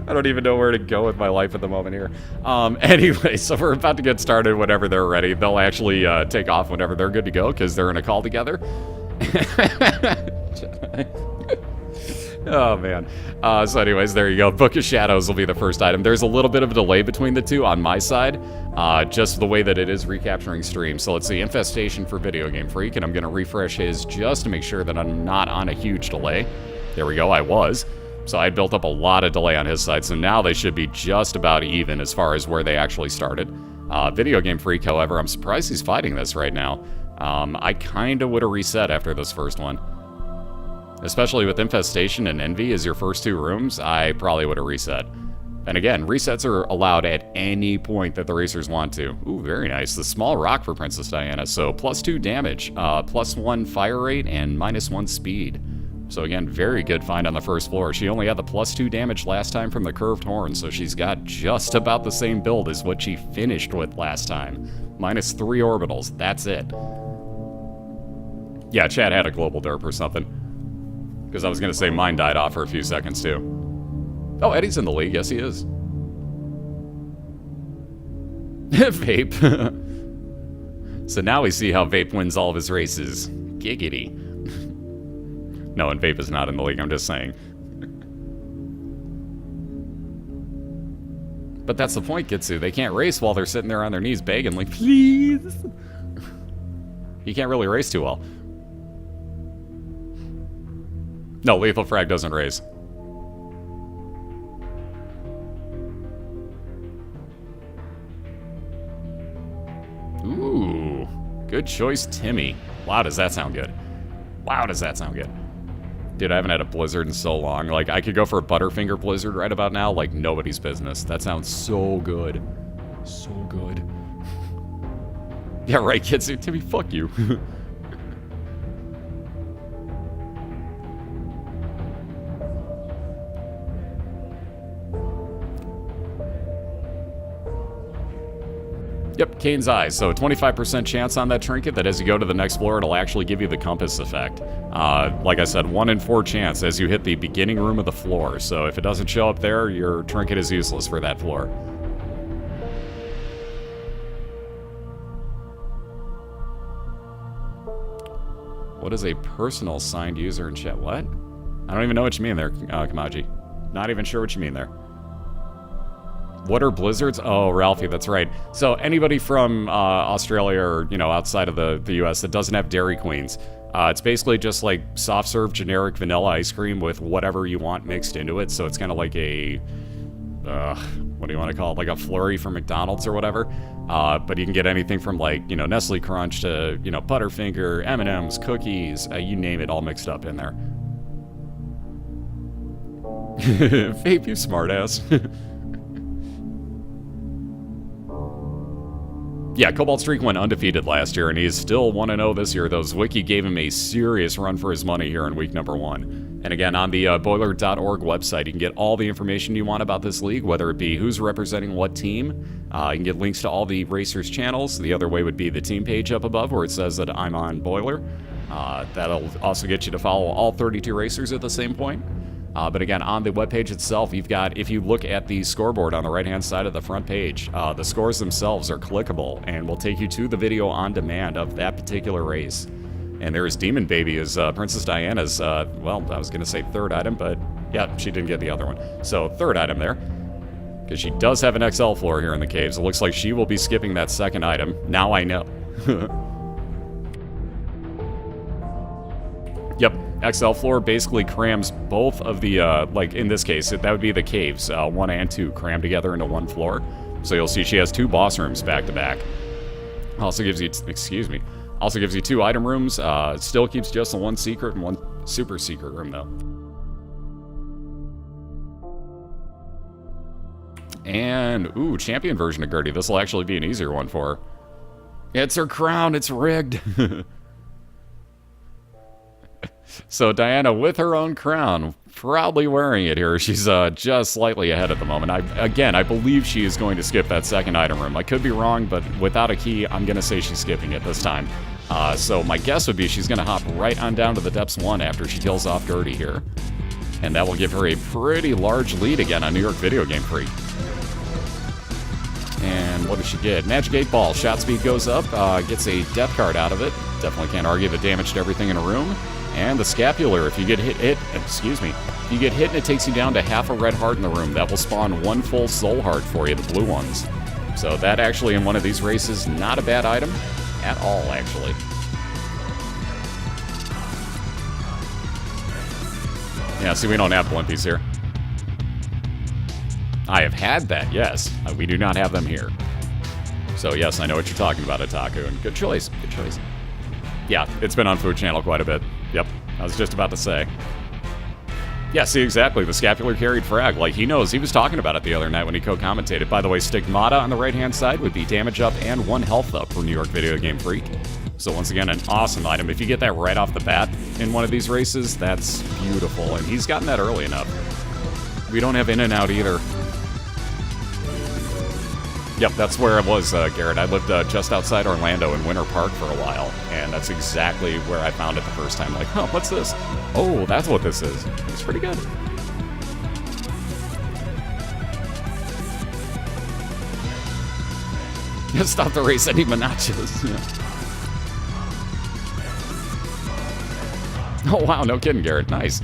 I don't even know where to go with my life at the moment here. Anyway, so we're about to get started whenever they're ready. They'll actually take off whenever they're good to go because they're in a call together. Oh man. So anyways, there you go. Book of Shadows will be the first item. There's a little bit of a delay between the two on my side, just the way that it is recapturing stream. So let's see, Infestation for Video Game Freak, and I'm gonna refresh his just to make sure that I'm not on a huge delay. There we go, I was. So I built up a lot of delay on his side, so now they should be just about even as far as where they actually started. Video Game Freak, however, I'm surprised he's fighting this right now. I kinda would've reset after this first one. Especially with Infestation and Envy as your first 2 rooms, I probably would've reset. And again, resets are allowed at any point that the racers want to. Ooh, very nice. The small rock for PrincezzxDiana. So +2 damage, +1 fire rate, and -1 speed. So again, very good find on the first floor. She only had the +2 damage last time from the curved horn, so she's got just about the same build as what she finished with last time. -3 orbitals, that's it. Yeah, Chad had a global derp or something. Because I was going to say mine died off for a few seconds, too. Oh, Eddie's in the league. Yes, he is. Vape. So now we see how Vape wins all of his races. Giggity. No, and Vape is not in the league. I'm just saying. But that's the point, Kitsu. They can't race while they're sitting there on their knees begging, like, please. You can't really race too well. No, Lethal Frag doesn't raise. Ooh, good choice, Timmy. Wow, does that sound good. Wow, does that sound good. Dude, I haven't had a Blizzard in so long. Like, I could go for a Butterfinger Blizzard right about now, like nobody's business. That sounds so good. So good. Yeah, right, kids. Timmy, fuck you. Yep, Kane's Eyes. So 25% chance on that trinket that as you go to the next floor, it'll actually give you the compass effect. Like I said, 1 in 4 chance as you hit the beginning room of the floor. So if it doesn't show up there, your trinket is useless for that floor. What is a personal signed user in chat? What? I don't even know what you mean there, Kamaji. Not even sure what you mean there. What are blizzards? Oh, Ralphie, that's right. So anybody from Australia or, you know, outside of the US that doesn't have Dairy Queens, it's basically just like soft serve generic vanilla ice cream with whatever you want mixed into it. So it's kind of like a, what do you want to call it? Like a flurry from McDonald's or whatever. But you can get anything from like, you know, Nestle Crunch to, you know, Butterfinger, M&M's, cookies, you name it, all mixed up in there. Vape, you smartass. Yeah, Cobalt Streak went undefeated last year, and he's still 1-0 this year. Those Wiki gave him a serious run for his money here in week number 1. And again, on the BOILeR.org website, you can get all the information you want about this league, whether it be who's representing what team. You can get links to all the racers' channels. The other way would be the team page up above where it says that I'm on BOILeR. That'll also get you to follow all 32 racers at the same point. But again, on the webpage itself, you've got, if you look at the scoreboard on the right-hand side of the front page, the scores themselves are clickable and will take you to the video on demand of that particular race. And there's Demon Baby as PrincezzxDiana's, well, I was going to say third item, but yeah, she didn't get the other one. So third item there, because she does have an XL floor here in the caves. It looks like she will be skipping that second item. Now I know. Yep, XL floor basically crams both of the, like in this case, that would be the caves, 1 and 2 crammed together into one floor. So you'll see she has 2 boss rooms back to back. Also gives you, excuse me, also gives you 2 item rooms. It still keeps just the 1 secret and 1 super secret room though. And, ooh, champion version of Gertie. This will actually be an easier one for her. It's her crown, it's rigged. So Diana with her own crown, proudly wearing it here. She's just slightly ahead at the moment. I believe she is going to skip that second item room. I could be wrong, but without a key, I'm going to say she's skipping it this time. So my guess would be she's going to hop right on down to the depths 1 after she kills off Gertie here. And that will give her a pretty large lead again on New York Video Game Freak. And what does she get? Magic 8 Ball. Shot speed goes up, gets a death card out of it. Definitely can't argue the damage to everything in a room. And the scapular, if you get hit, excuse me, if you get hit and it takes you down to half a red heart in the room, that will spawn 1 full soul heart for you, the blue ones. So that actually in one of these races, not a bad item at all, actually. Yeah, see, we don't have blimpies here. I have had that, yes. We do not have them here. So yes, I know what you're talking about, Otaku, and good choice, good choice. Yeah, it's been on Food Channel quite a bit. Yep, I was just about to say. Yeah, see, exactly. The scapular carried frag. Like, he knows. He was talking about it the other night when he co-commentated. By the way, Stigmata on the right-hand side would be damage up and 1 health up for New York Video Game Freak. So once again, an awesome item. If you get that right off the bat in one of these races, that's beautiful. And he's gotten that early enough. We don't have in and out either. Yep, that's where it was, Garrett. I lived just outside Orlando in Winter Park for a while, and that's exactly where I found it the first time. Like, huh, what's this? Oh, that's what this is. It's pretty good. Stop the race, I need my nachos. Oh, wow, no kidding, Garrett. Nice.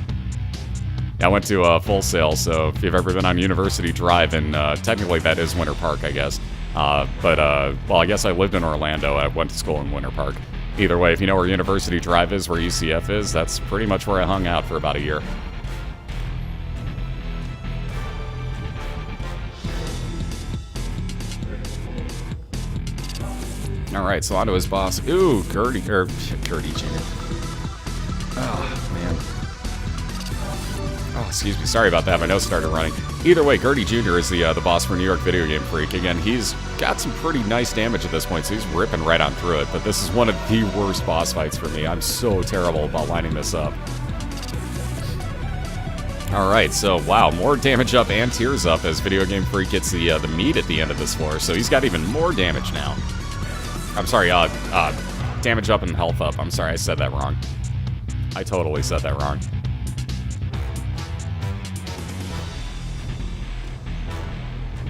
I went to Full Sail, so if you've ever been on University Drive, and technically that is Winter Park, I guess. Well, I guess I lived in Orlando. I went to school in Winter Park. Either way, if you know where University Drive is, where UCF is, that's pretty much where I hung out for about a year. Alright, so on to his boss. Ooh, Gertie Jr. Oh, man. Oh, excuse me. Sorry about that. My nose started running. Either way, Gertie Jr. is the boss for New York Video Game Freak. Again, he's got some pretty nice damage at this point, so he's ripping right on through it. But this is one of the worst boss fights for me. I'm so terrible about lining this up. Alright, so wow, more damage up and tears up as Video Game Freak gets the meat at the end of this floor. So he's got even more damage now. I'm sorry, damage up and health up. I'm sorry, I said that wrong. I totally said that wrong.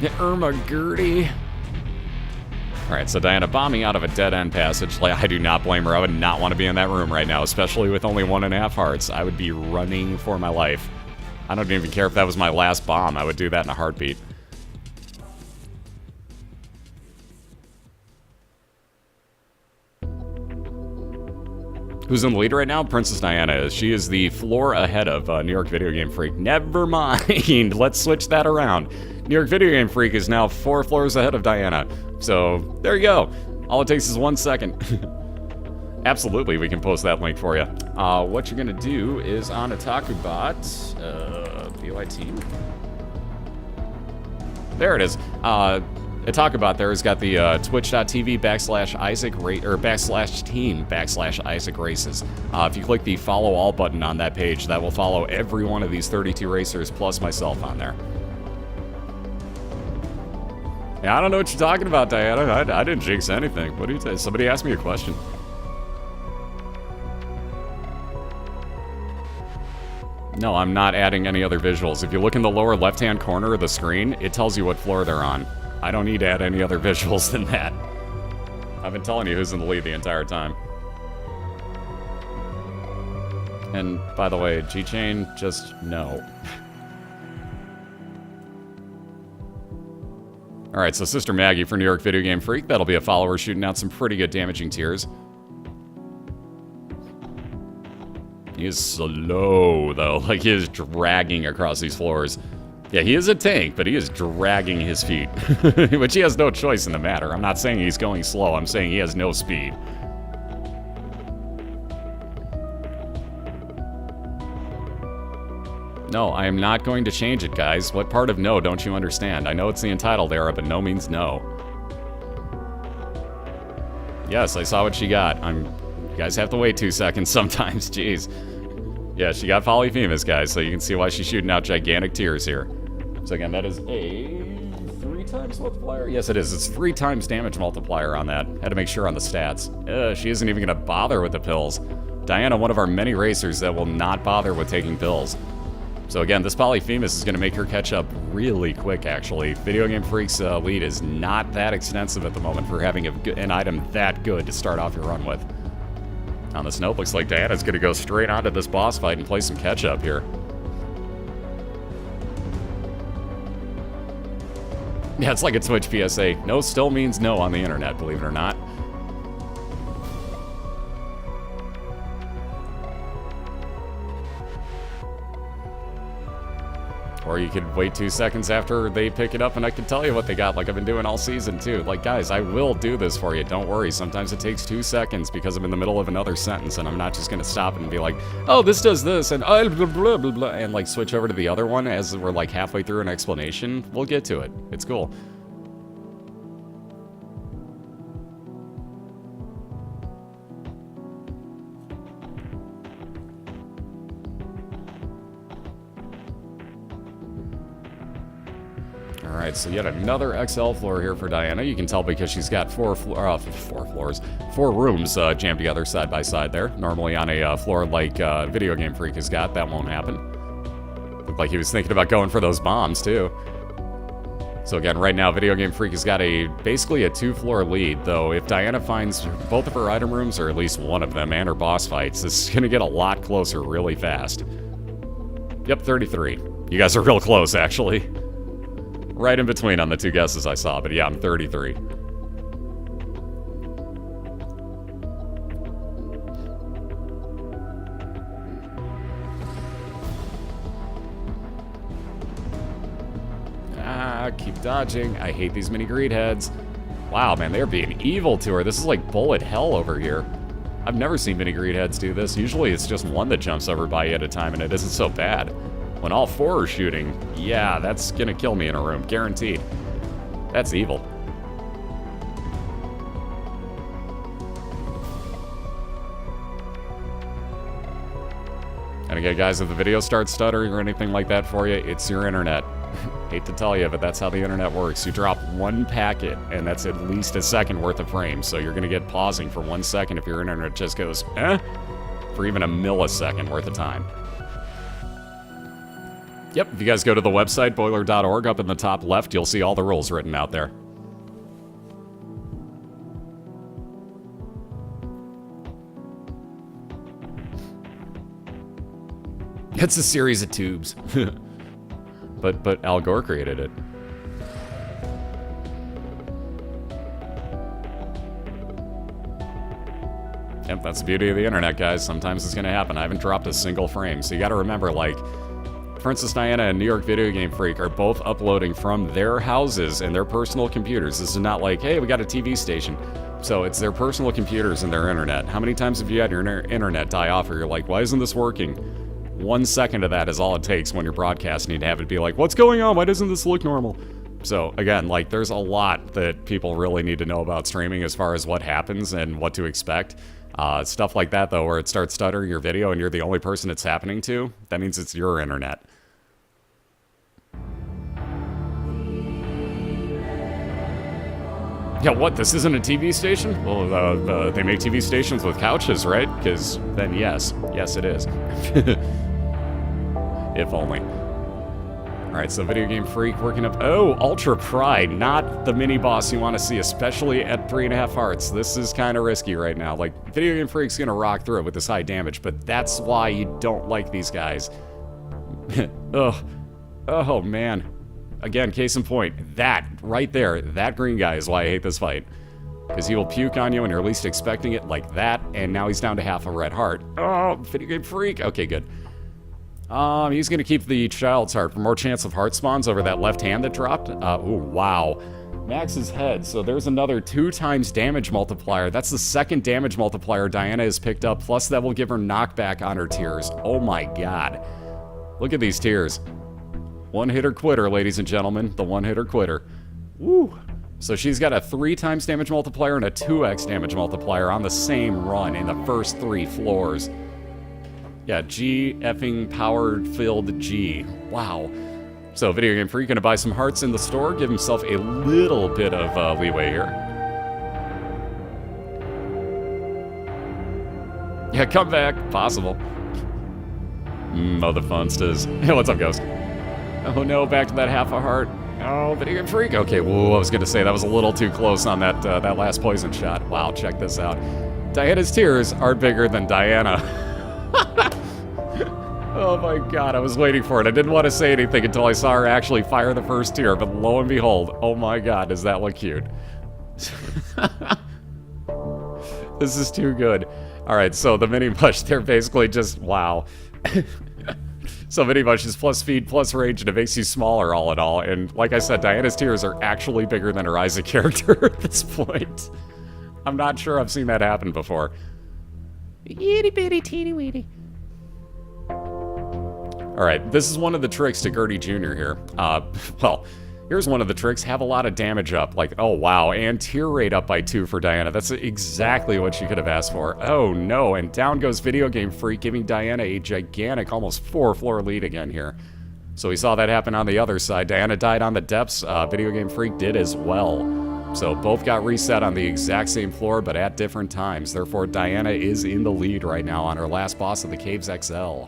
Yeah, Irma Gertie. Alright, so Diana bombing out of a dead-end passage. Like, I do not blame her. I would not want to be in that room right now, especially with only 1.5 hearts. I would be running for my life. I don't even care if that was my last bomb. I would do that in a heartbeat. Who's in the lead right now? PrincezzxDiana is. She is the floor ahead of New York Video Game Freak. Never mind. Let's switch that around. New York Video Game Freak is now 4 floors ahead of Diana. So, there you go. All it takes is 1 second. Absolutely, we can post that link for you. What you're going to do is on AtakuBot, BY team. There it is. talk about there has got the twitch.tv /Isaac races. If you click the follow all button on that page, that will follow every one of these 32 racers plus myself on there. Yeah, I don't know what you're talking about, Diana. I didn't jinx anything. What do you say? Somebody asked me a question. No, I'm not adding any other visuals. If you look in the lower left-hand corner of the screen, it tells you what floor they're on. I don't need to add any other visuals than that. I've been telling you who's in the lead the entire time. And, by the way, G-Chain, just no. Alright, so Sister Maggie for New York Video Game Freak. That'll be a follower shooting out some pretty good damaging tiers. He is slow, though. Like, he is dragging across these floors. Yeah, he is a tank, but he is dragging his feet. Which he has no choice in the matter. I'm not saying he's going slow. I'm saying he has no speed. No, I am not going to change it, guys. What part of no don't you understand? I know it's the entitled era, but no means no. Yes, I saw what she got. You guys have to wait 2 seconds sometimes, jeez. Yeah, she got Polyphemus, guys, so you can see why she's shooting out gigantic tiers here. So again, that is a 3 times multiplier? Yes, it is. It's 3 times damage multiplier on that. Had to make sure on the stats. She isn't even going to bother with the pills. Diana, one of our many racers that will not bother with taking pills. So again, this Polyphemus is going to make her catch up really quick, actually. Video Game Freak's lead is not that extensive at the moment for having an item that good to start off your run with. On this note, looks like Diana's going to go straight onto this boss fight and play some catch-up here. Yeah, it's like a Twitch PSA. No still means no on the internet, believe it or not. Or you could wait 2 seconds after they pick it up and I can tell you what they got, like I've been doing all season too. Like, guys, I will do this for you, don't worry. Sometimes it takes 2 seconds because I'm in the middle of another sentence and I'm not just gonna stop and be like, oh, this does this, and blah, blah, blah, blah, and like switch over to the other one as we're like halfway through an explanation. We'll get to it. It's cool. Alright, so yet another XL floor here for Diana. You can tell because she's got four rooms jammed together side by side there. Normally on a floor like Video Game Freak has got, that won't happen. Looked like he was thinking about going for those bombs too. So again, right now Video Game Freak has got basically a 2-floor lead, though if Diana finds both of her item rooms, or at least one of them, and her boss fights, this is going to get a lot closer really fast. Yep, 33. You guys are real close, actually. Right in between on the 2 guesses I saw, but yeah, I'm 33. Keep dodging. I hate these mini greed heads. Wow, man, they're being evil to her. This is like bullet hell over here. I've never seen mini greed heads do this. Usually it's just one that jumps over by you at a time, and it isn't so bad. When all 4 are shooting, yeah, that's gonna kill me in a room, guaranteed. That's evil. And again, guys, if the video starts stuttering or anything like that for you, it's your internet. Hate to tell you, but that's how the internet works. You drop 1 packet, and that's at least a second worth of frames, so you're gonna get pausing for 1 second if your internet just goes, for even a millisecond worth of time. Yep, if you guys go to the website, BOILeR.org, up in the top left, you'll see all the rules written out there. It's a series of tubes. but Al Gore created it. Yep, that's the beauty of the internet, guys. Sometimes it's gonna happen. I haven't dropped a single frame, so you gotta remember, like, PrincezzxDiana and New York Video Game Freak are both uploading from their houses and their personal computers. This is not like, hey, we got a TV station. So it's their personal computers and their internet. How many times have you had your internet die off or you're like, why isn't this working? 1 second of that is all it takes when you're broadcasting to have it be like, what's going on? Why doesn't this look normal? So again, like, there's a lot that people really need to know about streaming as far as what happens and what to expect. Stuff like that, though, where it starts stuttering your video and you're the only person it's happening to, that means it's your internet. Yeah, what? This isn't a TV station? Well, they make TV stations with couches, right? Because then, yes. Yes, it is. If only. Alright, so Video Game Freak working up... Oh, Ultra Pride, not the mini-boss you want to see, especially at 3.5 hearts. This is kind of risky right now. Like, Video Game Freak's going to rock through it with this high damage, but that's why you don't like these guys. Ugh. Oh, man. Again, case in point, that, right there, that green guy is why I hate this fight. Because he will puke on you and you're least expecting it like that, and now he's down to half a red heart. Oh, Video Game Freak. Okay, good. He's going to keep the child's heart for more chance of heart spawns over that left hand that dropped. Ooh, wow. Max's head, so there's another 2 times damage multiplier. That's the second damage multiplier Diana has picked up, plus that will give her knockback on her tears. Oh my god. Look at these tears. One-hitter quitter, ladies and gentlemen. The one-hitter quitter. Woo. So she's got a 3 times damage multiplier and a 2x damage multiplier on the same run in the first 3 floors. Yeah, G effing power-filled G. Wow. So Video Game Freak gonna buy some hearts in the store, give himself a little bit of leeway here. Yeah, come back. Possible. Mother funsters. Hey, what's up, Ghost? Oh no, back to that half a heart. Oh, Video Game Freak. Okay, whoa, I was gonna say that was a little too close on that that last poison shot. Wow, check this out. Diana's tears are bigger than Diana. Oh my god, I was waiting for it. I didn't want to say anything until I saw her actually fire the first tear, but lo and behold, oh my god, does that look cute. This is too good. Alright, so the mini mush, they're basically just, wow. So mini mush is plus speed, plus range, and it makes you smaller all in all. And like I said, Diana's tears are actually bigger than her Isaac character at this point. I'm not sure I've seen that happen before. Itty bitty teeny weeny. Alright, this is one of the tricks to Gertie Jr. here. Well, here's one of the tricks. Have a lot of damage up. Like, oh wow, and tear rate up by 2 for Diana. That's exactly what she could have asked for. Oh no, and down goes Video Game Freak, giving Diana a gigantic, almost 4-floor lead again here. So we saw that happen on the other side. Diana died on the depths. Video Game Freak did as well. So both got reset on the exact same floor, but at different times. Therefore, Diana is in the lead right now on her last boss of the Caves XL.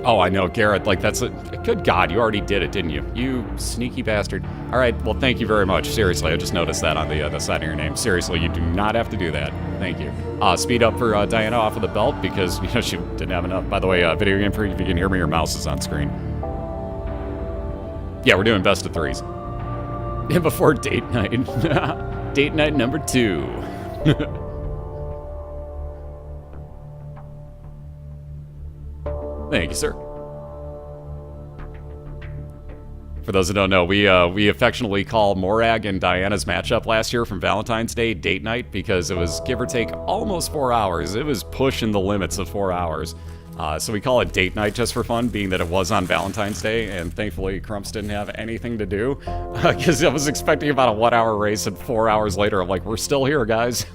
Oh, I know, Garrett, like, that's a... Good God, you already did it, didn't you? You sneaky bastard. All right, well, thank you very much. Seriously, I just noticed that on the side of your name. Seriously, you do not have to do that. Thank you. Speed up for Diana off of the belt because, you know, she didn't have enough. By the way, Video Game Freak, if you can hear me, your mouse is on screen. Yeah, we're doing best of 3s. And before date night. Date night number 2. Thank you, sir. For those who don't know, we affectionately call Morag and Diana's matchup last year from Valentine's Day date night because it was, give or take, almost 4 hours. It was pushing the limits of 4 hours. So we call it date night just for fun, being that it was on Valentine's Day, and thankfully Crumps didn't have anything to do because I was expecting about a 1 hour race, and 4 hours later I'm like, we're still here, guys.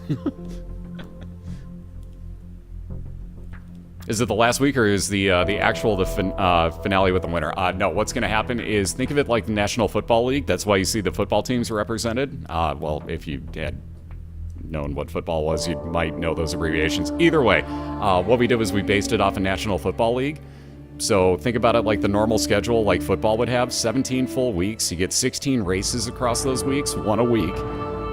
Is it the last week, or is the actual finale with the winner? No, what's going to happen is, think of it like the National Football League. That's why you see the football teams represented. Well, if you had known what football was, you might know those abbreviations. Either way, what we did was we based it off a National Football League. So think about it like the normal schedule, like football would have, 17 full weeks. You get 16 races across those weeks, 1 a week.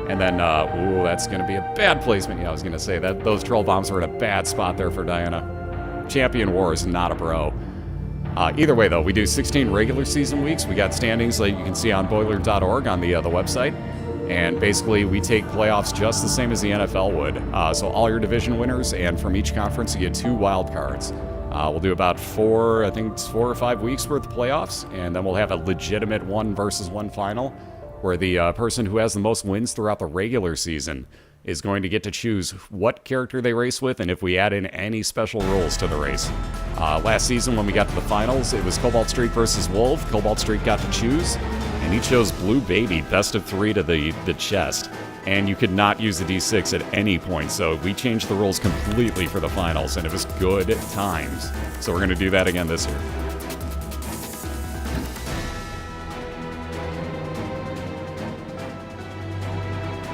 And then, ooh, that's going to be a bad placement. Yeah, I was going to say that those troll bombs were in a bad spot there for Diana. Champion War is not a bro. Either way, though, we do 16 regular season weeks. We got standings that you can see on BOILeR.org on the website. And basically, we take playoffs just the same as the NFL would. So all your division winners, and from each conference, you get 2 wild cards. We'll do about 4 or 5 weeks worth of playoffs, and then we'll have a legitimate 1-versus-1 final, where the person who has the most wins throughout the regular season is going to get to choose what character they race with and if we add in any special rules to the race. Last season when we got to the finals, it was Cobalt Streak versus Wolf. Cobalt Streak got to choose, and he chose Blue Baby, best of 3 to the chest. And you could not use the D6 at any point, so we changed the rules completely for the finals, and it was good times. So we're going to do that again this year.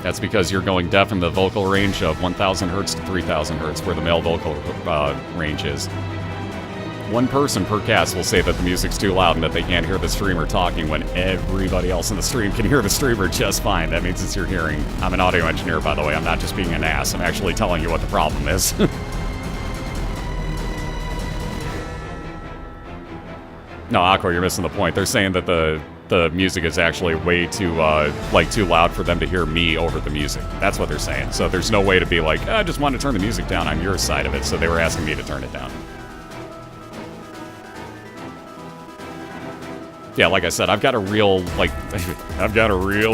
That's because you're going deaf in the vocal range of 1,000 hertz to 3,000 hertz, where the male vocal range is. One person per cast will say that the music's too loud and that they can't hear the streamer talking when everybody else in the stream can hear the streamer just fine. That means it's your hearing. I'm an audio engineer, by the way. I'm not just being an ass. I'm actually telling you what the problem is. No, Aqua, you're missing the point. They're saying that the music is actually way too, too loud for them to hear me over the music. That's what they're saying. So there's no way to be like, I just want to turn the music down on your side of it. So they were asking me to turn it down. Yeah, like I said, I've got a real,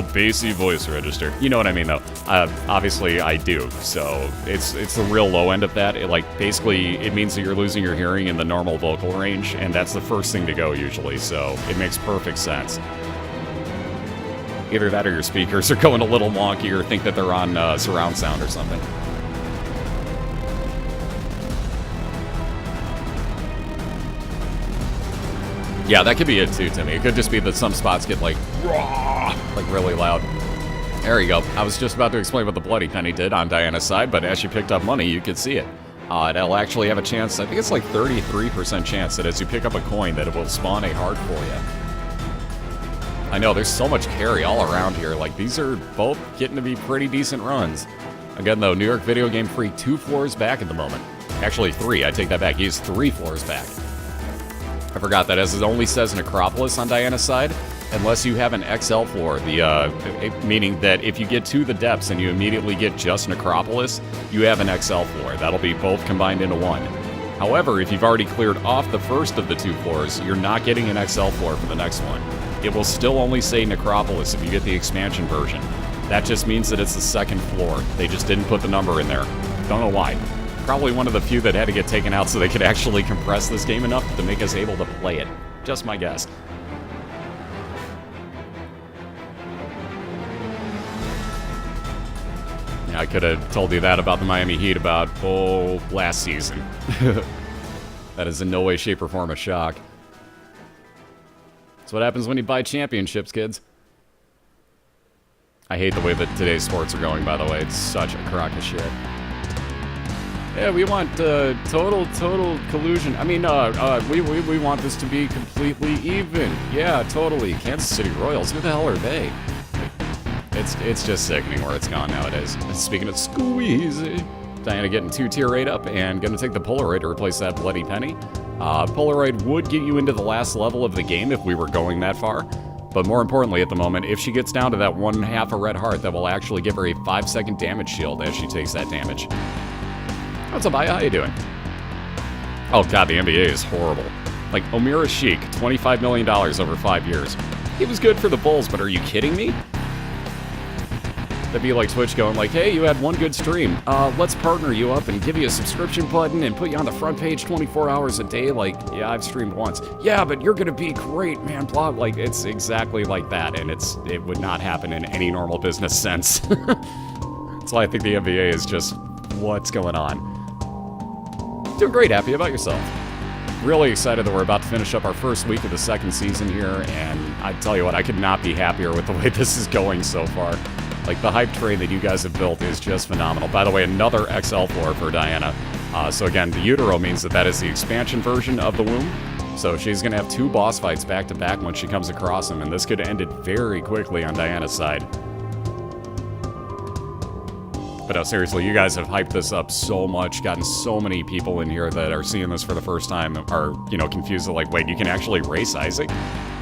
bassy voice register. You know what I mean, though. Obviously, I do. So it's the real low end of that. Basically, it means that you're losing your hearing in the normal vocal range, and that's the first thing to go usually. So it makes perfect sense. Either that or your speakers are going a little wonky or think that they're on surround sound or something. Yeah, that could be it too, Timmy. It could just be that some spots get like really loud. There you go. I was just about to explain what the Bloody Penny did on Diana's side, but as she picked up money, you could see it. It'll actually have a chance, I think it's like 33% chance that as you pick up a coin that it will spawn a heart for you. I know, there's so much carry all around here. Like, these are both getting to be pretty decent runs. Again, though, New York Video Game Freak 2 floors back at the moment. Actually, 3. I take that back. He's 3 floors back. I forgot that, as it only says Necropolis on Diana's side, unless you have an XL floor, meaning that if you get to the depths and you immediately get just Necropolis, you have an XL floor. That'll be both combined into one. However, if you've already cleared off the first of the 2 floors, you're not getting an XL floor for the next one. It will still only say Necropolis if you get the expansion version. That just means that it's the second floor. They just didn't put the number in there. Don't know why. Probably one of the few that had to get taken out so they could actually compress this game enough to make us able to play it. Just my guess. Yeah, I could have told you that about the Miami Heat about, last season. That is in no way, shape, or form a shock. That's what happens when you buy championships, kids. I hate the way that today's sports are going, by the way. It's such a crock of shit. Yeah, we want total collusion. I mean, we want this to be completely even. Yeah, totally. Kansas City Royals, who the hell are they? It's just sickening where it's gone nowadays. Speaking of squeezy, Diana getting 2 tier 8 up and gonna take the Polaroid to replace that Bloody Penny. Polaroid would get you into the last level of the game if we were going that far. But more importantly at the moment, if she gets down to that 1/2 a red heart, that will actually give her a 5-second damage shield as she takes that damage. What's up, Aya? How you doing? Oh god, the NBA is horrible. Like, Omira Sheik, $25 million over 5 years. He was good for the Bulls, but are you kidding me? That'd be like Twitch going like, hey, you had one good stream. Let's partner you up and give you a subscription button and put you on the front page 24 hours a day. Like, yeah, I've streamed once. Yeah, but you're gonna be great, man, blah. Like, it's exactly like that, and it would not happen in any normal business sense. That's why I think the NBA is just, what's going on? Doing great, happy about yourself. Really excited that we're about to finish up our first week of the second season here, and I tell you what, I could not be happier with the way this is going so far. Like, the hype train that you guys have built is just phenomenal. By the way, another XL floor for Diana. So again, the utero means that is the expansion version of the womb. So she's going to have 2 boss fights back to back when she comes across them, and this could end it very quickly on Diana's side. But no, seriously, you guys have hyped this up so much, gotten so many people in here that are seeing this for the first time are, confused, like, wait, you can actually race Isaac?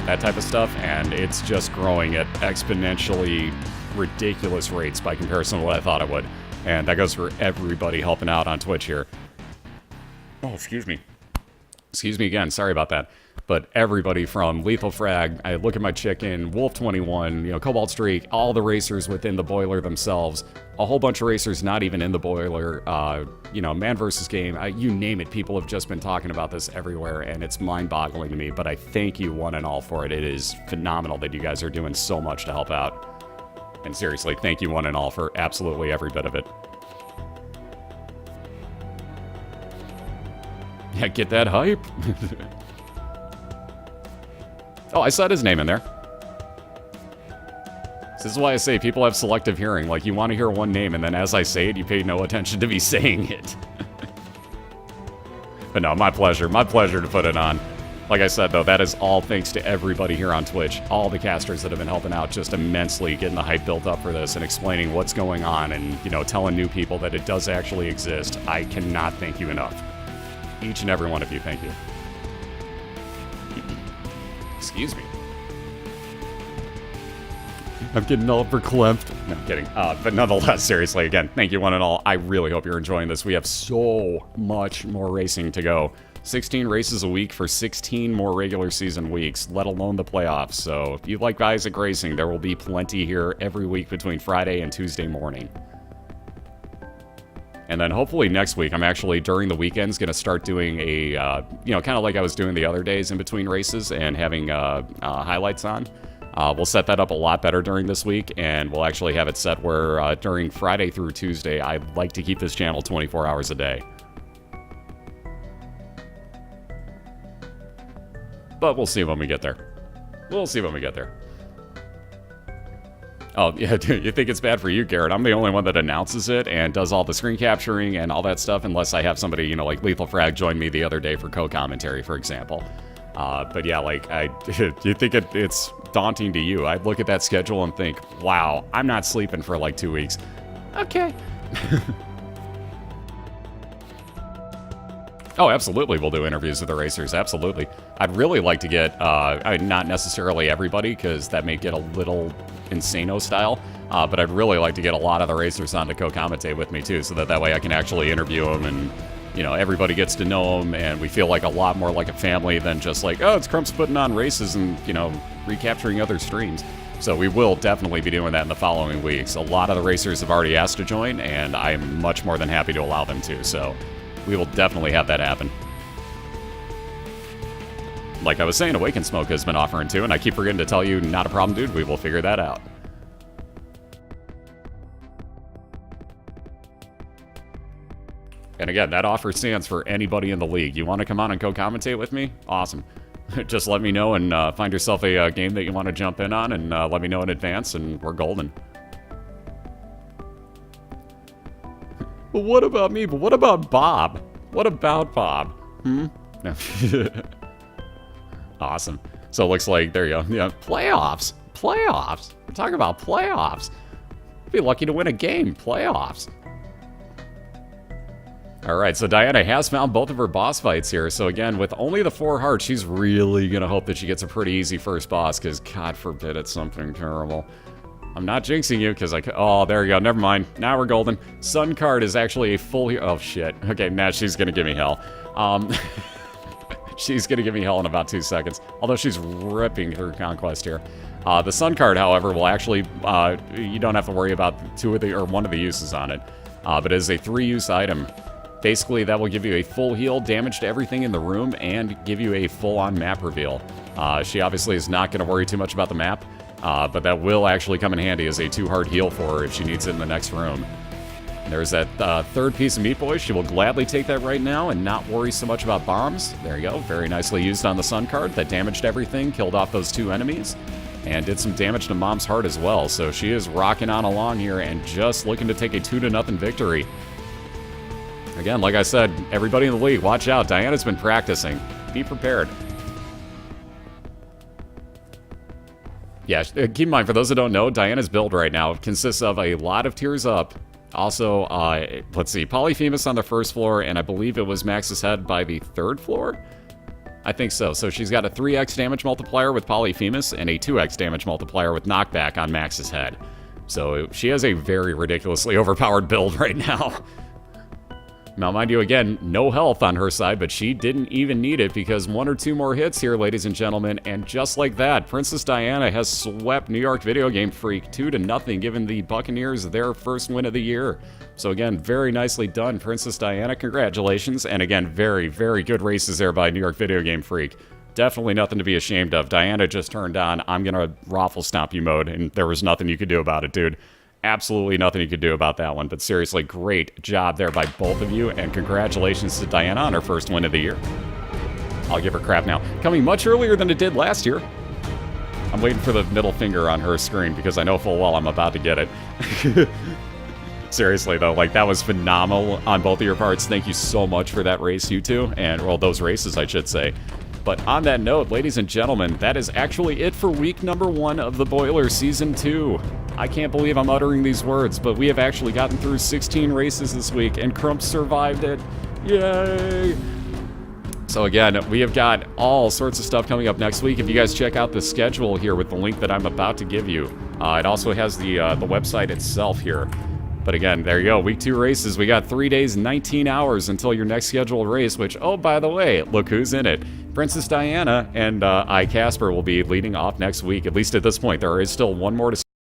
That type of stuff, and it's just growing at exponentially ridiculous rates by comparison to what I thought it would. And that goes for everybody helping out on Twitch here. Oh, excuse me. Excuse me again, sorry about that. but everybody from Lethal Frag, I Look at My Chicken, Wolf21, you know, Cobalt Streak, all the racers within the BOILeR themselves, a whole bunch of racers not even in the BOILeR, you know, Man vs. Game, you name it, people have just been talking about this everywhere, and it's mind-boggling to me, but I thank you one and all for it. It is phenomenal that you guys are doing so much to help out. And seriously, thank you one and all for absolutely every bit of it. Yeah, get that hype. Oh, I said his name in there. This is why I say people have selective hearing. Like, you want to hear one name, and then as I say it, you pay no attention to me saying it. But no, my pleasure. My pleasure to put it on. Like I said, though, that is all thanks to everybody here on Twitch. All the casters that have been helping out just immensely, getting the hype built up for this and explaining what's going on and, you know, telling new people that it does actually exist. I cannot thank you enough. Each and every one of you, thank you. Excuse me. I'm getting all verklempt. No, I'm kidding. But nonetheless, seriously, again, thank you one and all. I really hope you're enjoying this. We have so much more racing to go. 16 races a week for 16 more regular season weeks, let alone the playoffs. So if you like Isaac Racing, there will be plenty here every week between Friday and Tuesday morning. And then hopefully next week, I'm actually, during the weekends, going to start doing a, you know, kind of like I was doing the other days in between races and having highlights on. We'll set that up a lot better during this week, and we'll actually have it set where during Friday through Tuesday, I'd like to keep this channel 24 hours a day. But we'll see when we get there. We'll see when we get there. Oh, yeah, dude, you think it's bad for you, Garrett? I'm the only one that announces it and does all the screen capturing and all that stuff, unless I have somebody, you know, like Lethal Frag join me the other day for co-commentary, for example. But yeah, like, you think it's daunting to you. I'd look at that schedule and think, wow, I'm not sleeping for like 2 weeks. Okay. Oh, absolutely, we'll do interviews with the racers, absolutely. I'd really like to get, not necessarily everybody, because that may get a little insano style, but I'd really like to get a lot of the racers on to co-commentate with me too, so that way I can actually interview them, and, you know, everybody gets to know them, and we feel like a lot more like a family than just like, oh, it's Crump's putting on races and, you know, recapturing other streams. So we will definitely be doing that in the following weeks. A lot of the racers have already asked to join, and I'm much more than happy to allow them to, so we will definitely have that happen. Like I was saying, Awaken Smoke has been offering too, and I keep forgetting to tell you, not a problem, dude. We will figure that out. And again, that offer stands for anybody in the league. You want to come on and co-commentate with me? Awesome. Just let me know and find yourself a game that you want to jump in on, and let me know in advance, and we're golden. But what about me? But what about Bob? What about Bob? No. Awesome. So it looks like, there you go. Yeah, playoffs. Playoffs. We're talking about playoffs. Be lucky to win a game. Playoffs. All right, so Diana has found both of her boss fights here. So again, with only the 4 hearts, she's really going to hope that she gets a pretty easy first boss, because God forbid it's something terrible. I'm not jinxing you, because oh, there you go. Never mind. Now we're golden. Sun card is actually a full... Oh, shit. Okay, now she's going to give me hell. She's going to give me hell in about 2 seconds. Although she's ripping through Conquest here. The Sun card, however, will actually... you don't have to worry about one of the uses on it. But it is a 3-use item. Basically, that will give you a full heal, damage to everything in the room, and give you a full-on map reveal. She obviously is not going to worry too much about the map. But that will actually come in handy as a 2-heart heal for her if she needs it in the next room. There's that third piece of Meat Boy. She will gladly take that right now and not worry so much about bombs. There you go. Very nicely used on the Sun card. That damaged everything, killed off those 2 enemies, and did some damage to Mom's heart as well. So she is rocking on along here and just looking to take a 2-0 victory. Again, like I said, everybody in the league, watch out. Diana's been practicing. Be prepared. Yeah, keep in mind, for those that don't know, Diana's build right now consists of a lot of Tears Up. Also, let's see, Polyphemus on the first floor, and I believe it was Max's Head by the 3rd floor? I think so. So she's got a 3x damage multiplier with Polyphemus and a 2x damage multiplier with Knockback on Max's Head. So she has a very ridiculously overpowered build right now. Now, mind you, again, no health on her side, but she didn't even need it because 1 or 2 more hits here, ladies and gentlemen, and just like that, PrincezzxDiana has swept New York Video Game Freak 2-0, giving the Buccaneers their first win of the year. So again, very nicely done, PrincezzxDiana. Congratulations, and again, very, very good races there by New York Video Game Freak. Definitely nothing to be ashamed of. Diana just turned on, I'm gonna raffle stomp you mode, and there was nothing you could do about it, dude. Absolutely nothing you could do about that one, but seriously, great job there by both of you, and congratulations to Diana on her first win of the year. I'll give her crap now. Coming much earlier than it did last year. I'm waiting for the middle finger on her screen because I know full well I'm about to get it. Seriously, though, like, that was phenomenal on both of your parts. Thank you so much for that race, you two, and, well, those races, I should say. But on that note, ladies and gentlemen, that is actually it for week number 1 of the BOILeR Season 2. I can't believe I'm uttering these words, but we have actually gotten through 16 races this week, and Crump survived it. Yay! So again, we have got all sorts of stuff coming up next week. If you guys check out the schedule here with the link that I'm about to give you, it also has the website itself here. But again, there you go, week 2 races. We got 3 days, 19 hours until your next scheduled race, which, oh, by the way, look who's in it. PrincezzxDiana and I, Casper, will be leading off next week, at least at this point. There is still one more to